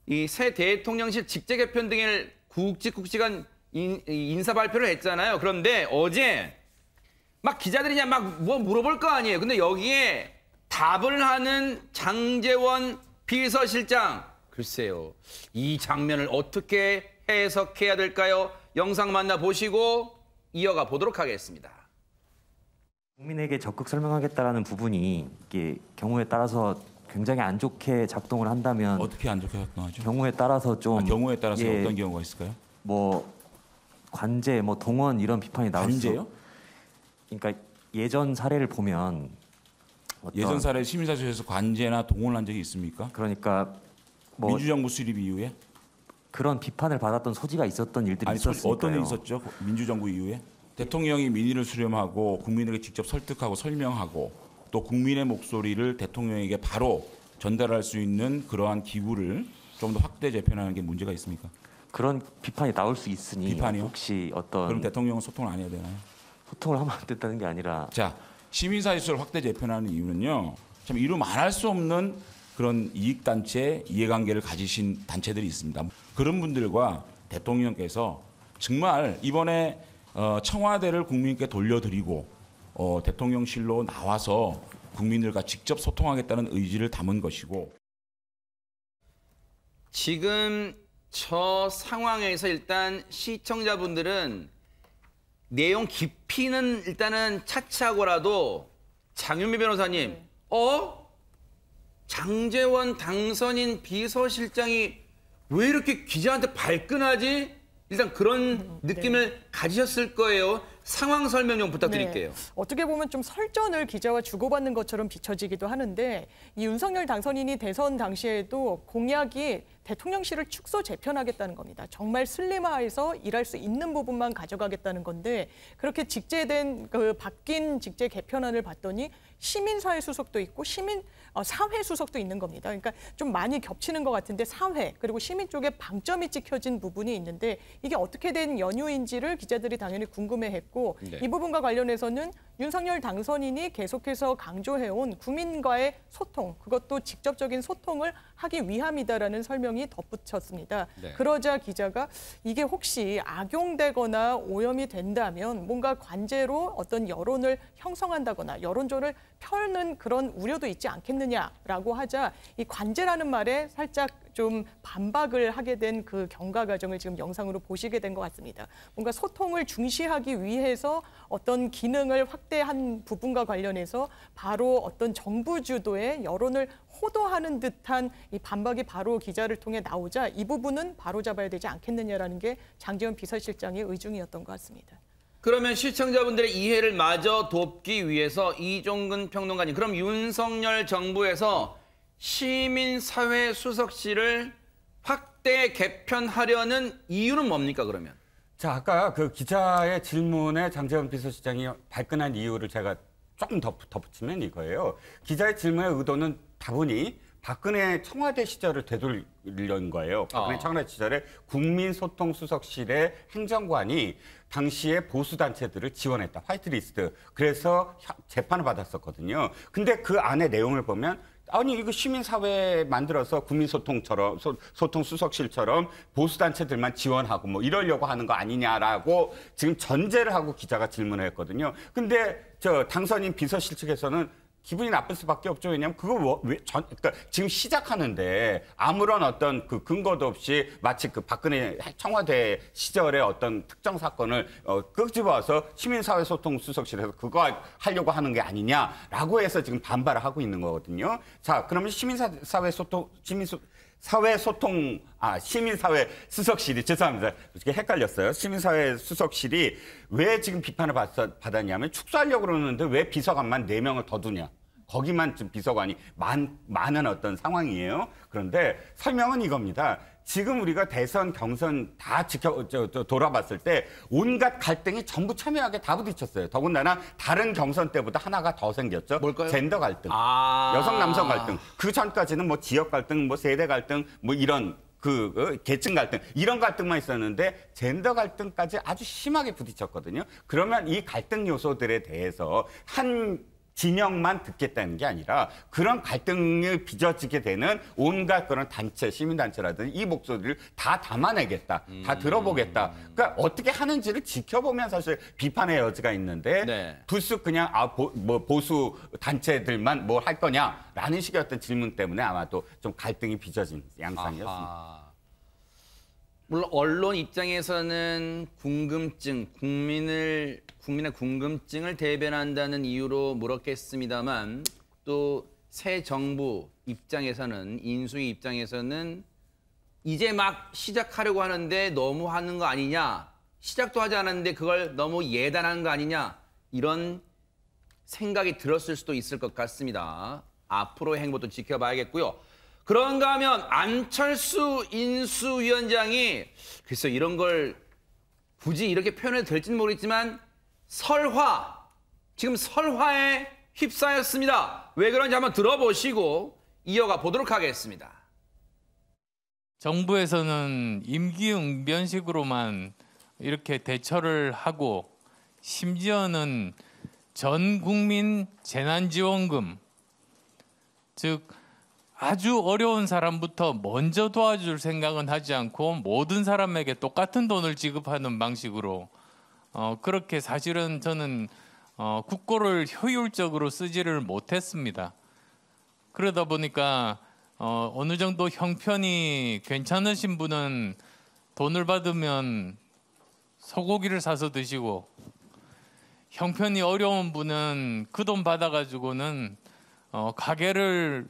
이 새 대통령실 직제 개편 등을 굵직굵직한 인사 발표를 했잖아요. 그런데 어제 막 기자들이 그냥 막 뭐 물어볼 거 아니에요. 근데 여기에 답을 하는 장제원 비서실장. 글쎄요. 이 장면을 어떻게 해석해야 될까요? 영상 만나보시고 이어가 보도록 하겠습니다. 국민에게 적극 설명하겠다라는 부분이 이게 경우에 따라서 굉장히 안 좋게 작동을 한다면 어떻게 안 좋게 작동하죠? 경우에 따라서 좀 경우에 따라서 어떤 경우가 있을까요? 뭐 관제, 뭐 동원 이런 비판이 나올 수. 관제요? 그러니까 예전 사례를 보면 예전 사례 시민사회에서 관제나 동원을 한 적이 있습니까? 그러니까 뭐 민주정부 수립 이후에 그런 비판을 받았던 소지가 있었던 일들이 있었으니까요. 어떤 일이 있었죠? 민주정부 이후에? 대통령이 민의를 수렴하고 국민에게 직접 설득하고 설명하고 또 국민의 목소리를 대통령에게 바로 전달할 수 있는 그러한 기구를 좀 더 확대 재편하는 게 문제가 있습니까? 그런 비판이 나올 수 있으니 비판이요? 혹시 어떤 그럼 대통령은 소통을 안 해야 되나요? 소통을 하면 안 된다는 게 아니라 자, 시민사회 수를 확대 재편하는 이유는요. 참 이루 말할 수 없는 그런 이익단체, 이해관계를 가지신 단체들이 있습니다. 그런 분들과 대통령께서 정말 이번에 청와대를 국민께 돌려드리고 대통령실로 나와서 국민들과 직접 소통하겠다는 의지를 담은 것이고 지금 저 상황에서 일단 시청자분들은 내용 깊이는 일단은 차치하고라도 장윤미 변호사님, 장제원 당선인 비서실장이 왜 이렇게 기자한테 발끈하지? 일단 그런 느낌을 가지셨을 거예요. 상황 설명 좀 부탁드릴게요. 네. 어떻게 보면 좀 설전을 기자와 주고받는 것처럼 비춰지기도 하는데 이 윤석열 당선인이 대선 당시에도 공약이 대통령실을 축소 재편하겠다는 겁니다. 정말 슬림화해서 일할 수 있는 부분만 가져가겠다는 건데 그렇게 직제된 바뀐 직제 개편안을 봤더니 시민사회 수석도 있고 사회 수석도 있는 겁니다. 그러니까 좀 많이 겹치는 것 같은데 사회 그리고 시민 쪽에 방점이 찍혀진 부분이 있는데 이게 어떻게 된 연유인지를 기자들이 당연히 궁금해했고 네. 이 부분과 관련해서는 윤석열 당선인이 계속해서 강조해온 국민과의 소통, 그것도 직접적인 소통을 하기 위함이다라는 설명이 덧붙였습니다. 네. 그러자 기자가 이게 혹시 악용되거나 오염이 된다면 뭔가 관제로 어떤 여론을 형성한다거나 여론조를 펴는 그런 우려도 있지 않겠느냐라고 하자 이 관제라는 말에 살짝 좀 반박을 하게 된 그 경과 과정을 지금 영상으로 보시게 된 것 같습니다. 뭔가 소통을 중시하기 위해서 어떤 기능을 확대한 부분과 관련해서 바로 어떤 정부 주도의 여론을 호도하는 듯한 이 반박이 바로 기자를 통해 나오자 이 부분은 바로잡아야 되지 않겠느냐라는 게 장제원 비서실장의 의중이었던 것 같습니다. 그러면 시청자분들의 이해를 마저 돕기 위해서 이종근 평론가님, 그럼 윤석열 정부에서 시민사회 수석실을 확대 개편하려는 이유는 뭡니까 그러면? 자, 아까 그 기자의 질문에 장제원 비서실장이 발끈한 이유를 제가 조금 더 덧붙이면 이거예요. 기자의 질문의 의도는 다분히 박근혜 청와대 시절을 되돌리려는 거예요. 박근혜 청와대 시절에 국민소통수석실의 행정관이 당시에 보수단체들을 지원했다. 화이트리스트. 그래서 재판을 받았었거든요. 근데 그 안에 내용을 보면 아니 이거 시민사회 만들어서 국민소통처럼 소통수석실처럼 보수단체들만 지원하고 뭐 이러려고 하는 거 아니냐라고 지금 전제를 하고 기자가 질문을 했거든요. 근데 저 당선인 비서실 측에서는 기분이 나쁠 수밖에 없죠. 왜냐하면 그거 그러니까 지금 시작하는데 아무런 어떤 그 근거도 없이 마치 그 박근혜 청와대 시절의 어떤 특정 사건을 끄집어와서 시민사회소통수석실에서 그거 하려고 하는 게 아니냐라고 해서 지금 반발을 하고 있는 거거든요. 자, 그러면 시민사회 수석실이 죄송합니다. 이렇게 헷갈렸어요. 시민사회 수석실이 왜 지금 비판을 받았냐면 축소하려고 그러는데 왜 비서관만 4명을 더 두냐. 거기만 좀 비서관이 많은 어떤 상황이에요. 그런데 설명은 이겁니다. 지금 우리가 대선, 경선 다 돌아봤을 때 온갖 갈등이 전부 첨예하게 다 부딪혔어요. 더군다나 다른 경선 때보다 하나가 더 생겼죠. 뭘까요? 젠더 갈등, 여성, 남성 갈등. 그 전까지는 뭐 지역 갈등, 뭐 세대 갈등, 뭐 이런 계층 갈등, 이런 갈등만 있었는데 젠더 갈등까지 아주 심하게 부딪혔거든요. 그러면 이 갈등 요소들에 대해서 한 진영만 듣겠다는 게 아니라 그런 갈등을 빚어지게 되는 온갖 그런 단체, 시민단체라든지 이 목소리를 다 담아내겠다, 다 들어보겠다. 그러니까 어떻게 하는지를 지켜보면 사실 비판의 여지가 있는데 불쑥 그냥 보수 단체들만 뭘 할 거냐라는 식의 어떤 질문 때문에 아마도 좀 갈등이 빚어진 양상이었습니다. 물론 언론 입장에서는 궁금증, 국민의 궁금증을 대변한다는 이유로 물었겠습니다만 또 새 정부 입장에서는, 인수위 입장에서는 이제 막 시작하려고 하는데 너무 하는 거 아니냐, 시작도 하지 않았는데 그걸 너무 예단하는 거 아니냐, 이런 생각이 들었을 수도 있을 것 같습니다. 앞으로의 행보도 지켜봐야겠고요. 그런가 하면 안철수 인수위원장이 글쎄 이런 걸 굳이 이렇게 표현해도 될지는 모르겠지만 지금 설화에 휩싸였습니다. 왜 그런지 한번 들어보시고 이어가 보도록 하겠습니다. 정부에서는 임기응변식으로만 이렇게 대처를 하고 심지어는 전 국민 재난지원금, 즉 아주 어려운 사람부터 먼저 도와줄 생각은 하지 않고 모든 사람에게 똑같은 돈을 지급하는 방식으로 그렇게 사실은 저는 국고를 효율적으로 쓰지를 못했습니다. 그러다 보니까 어느 정도 형편이 괜찮으신 분은 돈을 받으면 소고기를 사서 드시고 형편이 어려운 분은 그 돈 받아가지고는 가게를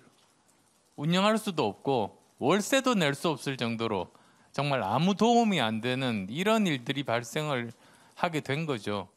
운영할 수도 없고 월세도 낼 수 없을 정도로 정말 아무 도움이 안 되는 이런 일들이 발생을 하게 된 거죠.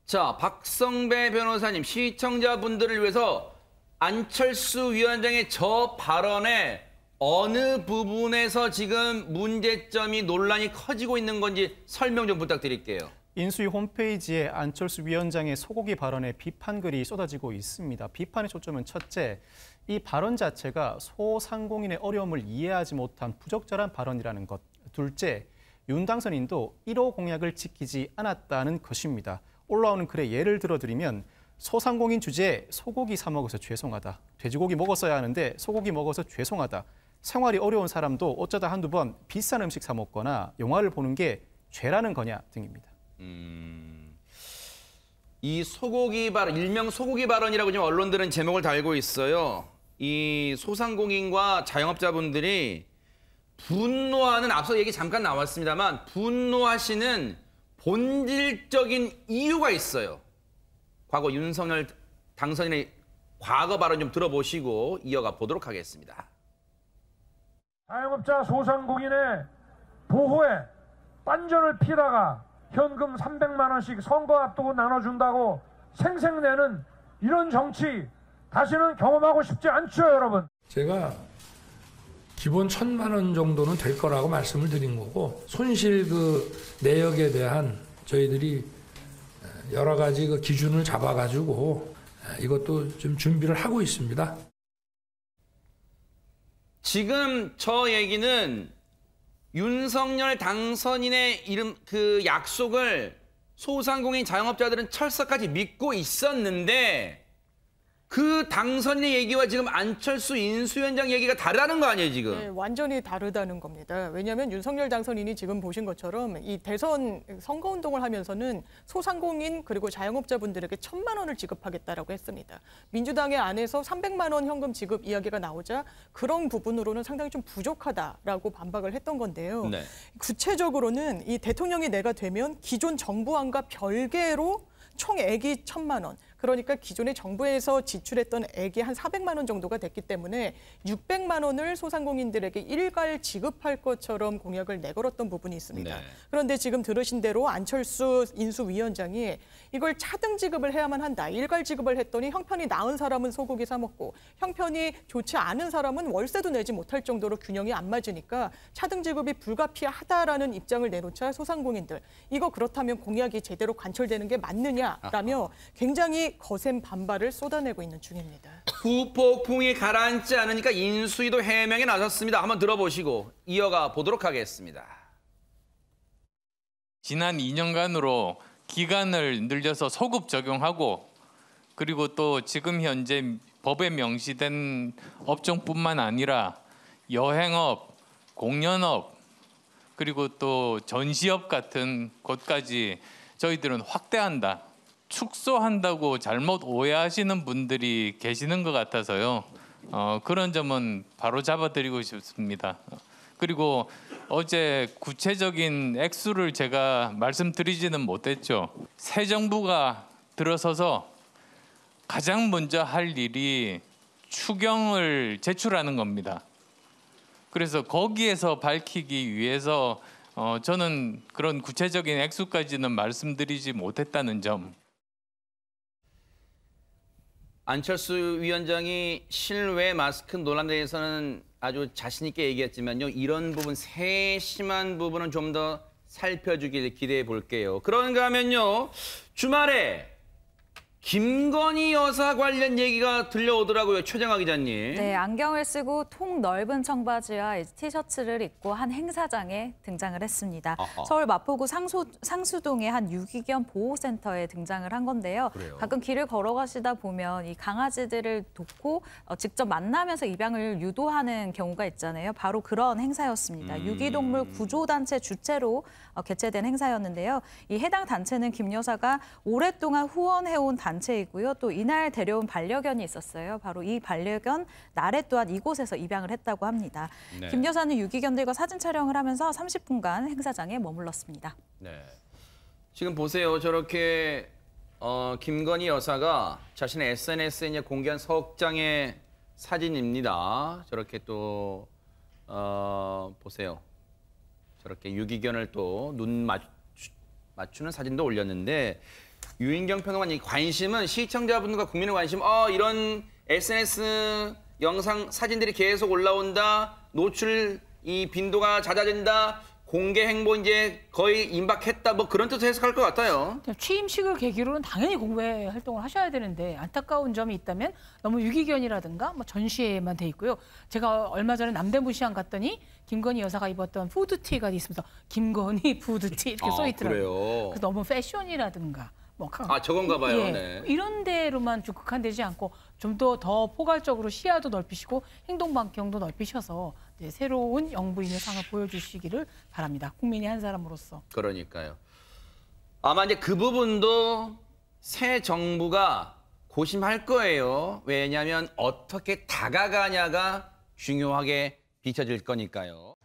자, 박성배 변호사님, 시청자분들을 위해서 안철수 위원장의 저 발언에 어느 부분에서 지금 문제점이 논란이 커지고 있는 건지 설명 좀 부탁드릴게요. 인수위 홈페이지에 안철수 위원장의 소고기 발언에 비판글이 쏟아지고 있습니다. 비판의 초점은 첫째, 이 발언 자체가 소상공인의 어려움을 이해하지 못한 부적절한 발언이라는 것. 둘째, 윤 당선인도 1호 공약을 지키지 않았다는 것입니다. 올라오는 글에 예를 들어드리면 소상공인 주제에 소고기 사 먹어서 죄송하다. 돼지고기 먹었어야 하는데 소고기 먹어서 죄송하다. 생활이 어려운 사람도 어쩌다 한두 번 비싼 음식 사 먹거나 영화를 보는 게 죄라는 거냐 등입니다. 이 소고기 발언, 일명 소고기 발언이라고 지금 언론들은 제목을 달고 있어요. 이 소상공인과 자영업자분들이 분노하는, 앞서 얘기 잠깐 나왔습니다만 분노하시는 본질적인 이유가 있어요. 과거 윤석열 당선인의 과거 발언 좀 들어보시고 이어가 보도록 하겠습니다. 자영업자 소상공인의 보호에 빤전을 피다가 현금 300만 원씩 선거 앞두고 나눠준다고 생색내는 이런 정치 다시는 경험하고 싶지 않죠, 여러분. 제가 기본 1,000만 원 정도는 될 거라고 말씀을 드린 거고, 손실 내역에 대한 저희들이 여러 가지 기준을 잡아가지고 이것도 좀 준비를 하고 있습니다. 지금 저 얘기는 윤석열 당선인의 약속을 소상공인 자영업자들은 철석까지 믿고 있었는데 그 당선인의 얘기와 지금 안철수 인수위원장 얘기가 다르다는 거 아니에요, 지금? 네, 완전히 다르다는 겁니다. 왜냐하면 윤석열 당선인이 지금 보신 것처럼 이 대선 선거운동을 하면서는 소상공인 그리고 자영업자분들에게 1,000만 원을 지급하겠다라고 했습니다. 민주당의 안에서 300만 원 현금 지급 이야기가 나오자 그런 부분으로는 상당히 좀 부족하다라고 반박을 했던 건데요. 네. 구체적으로는 이 대통령이 내가 되면 기존 정부안과 별개로 총액이 1,000만 원, 그러니까 기존에 정부에서 지출했던 액이 한 400만 원 정도가 됐기 때문에 600만 원을 소상공인들에게 일괄 지급할 것처럼 공약을 내걸었던 부분이 있습니다. 네. 그런데 지금 들으신 대로 안철수 인수위원장이 이걸 차등 지급을 해야만 한다. 일괄 지급을 했더니 형편이 나은 사람은 소고기 사 먹고 형편이 좋지 않은 사람은 월세도 내지 못할 정도로 균형이 안 맞으니까 차등 지급이 불가피하다라는 입장을 내놓자 소상공인들 이거 그렇다면 공약이 제대로 관철되는 게 맞느냐라며 굉장히 거센 반발을 쏟아내고 있는 중입니다. 후폭풍이 가라앉지 않으니까 인수위도 해명에 나섰습니다. 한번 들어보시고 이어가 보도록 하겠습니다. 지난 2년간으로 기간을 늘려서 소급 적용하고 그리고 또 지금 현재 법에 명시된 업종뿐만 아니라 여행업, 공연업 그리고 또 전시업 같은 곳까지 저희들은 확대한다. 축소한다고 잘못 오해하시는 분들이 계시는 것 같아서요. 그런 점은 바로 잡아드리고 싶습니다. 그리고 어제 구체적인 액수를 제가 말씀드리지는 못했죠. 새 정부가 들어서서 가장 먼저 할 일이 추경을 제출하는 겁니다. 그래서 거기에서 밝히기 위해서 저는 그런 구체적인 액수까지는 말씀드리지 못했다는 점. 안철수 위원장이 실외 마스크 논란에 대해서는 아주 자신 있게 얘기했지만요. 이런 부분, 세심한 부분은 좀 더 살펴주길 기대해 볼게요. 그런가 하면요. 주말에 김건희 여사 관련 얘기가 들려오더라고요. 최정아 기자님. 네, 안경을 쓰고 통 넓은 청바지와 티셔츠를 입고 한 행사장에 등장을 했습니다. 아하. 서울 마포구 상수동의 한 유기견 보호센터에 등장을 한 건데요. 그래요? 가끔 길을 걸어가시다 보면 이 강아지들을 돕고 직접 만나면서 입양을 유도하는 경우가 있잖아요. 바로 그런 행사였습니다. 유기동물 구조단체 주최로 개최된 행사였는데요. 이 해당 단체는 김 여사가 오랫동안 후원해온 단체이고요. 또 이날 데려온 반려견이 있었어요. 바로 이 반려견 나래 또한 이곳에서 입양을 했다고 합니다. 네. 김 여사는 유기견들과 사진 촬영을 하면서 30분간 행사장에 머물렀습니다. 네. 지금 보세요. 저렇게 김건희 여사가 자신의 SNS에 이제 공개한 석 장의 사진입니다. 저렇게 또 보세요. 저렇게 유기견을 또 눈 맞추는 사진도 올렸는데 유인경 평론가님 관심은 시청자분과 국민의 관심 이런 SNS 영상 사진들이 계속 올라온다. 노출 이 빈도가 잦아진다. 공개 행보 이제 거의 임박했다. 뭐 그런 뜻으로 해석할 것 같아요. 취임식을 계기로는 당연히 공개 활동을 하셔야 되는데 안타까운 점이 있다면 너무 유기견이라든가 뭐 전시회만 돼 있고요. 제가 얼마 전에 남대문 시장 갔더니 김건희 여사가 입었던 후드티가 있습니다. 김건희 후드티 이렇게 써 있더라고요. 그래요? 너무 패션이라든가 뭐 저건가 봐요. 예, 네. 이런 데로만 좀 국한되지 않고 좀 더 포괄적으로 시야도 넓히시고 행동 반경도 넓히셔서 이제 새로운 영부인의 상을 보여주시기를 바랍니다. 국민의 한 사람으로서. 그러니까요. 아마 이제 그 부분도 새 정부가 고심할 거예요. 왜냐하면 어떻게 다가가냐가 중요하게 비춰질 거니까요.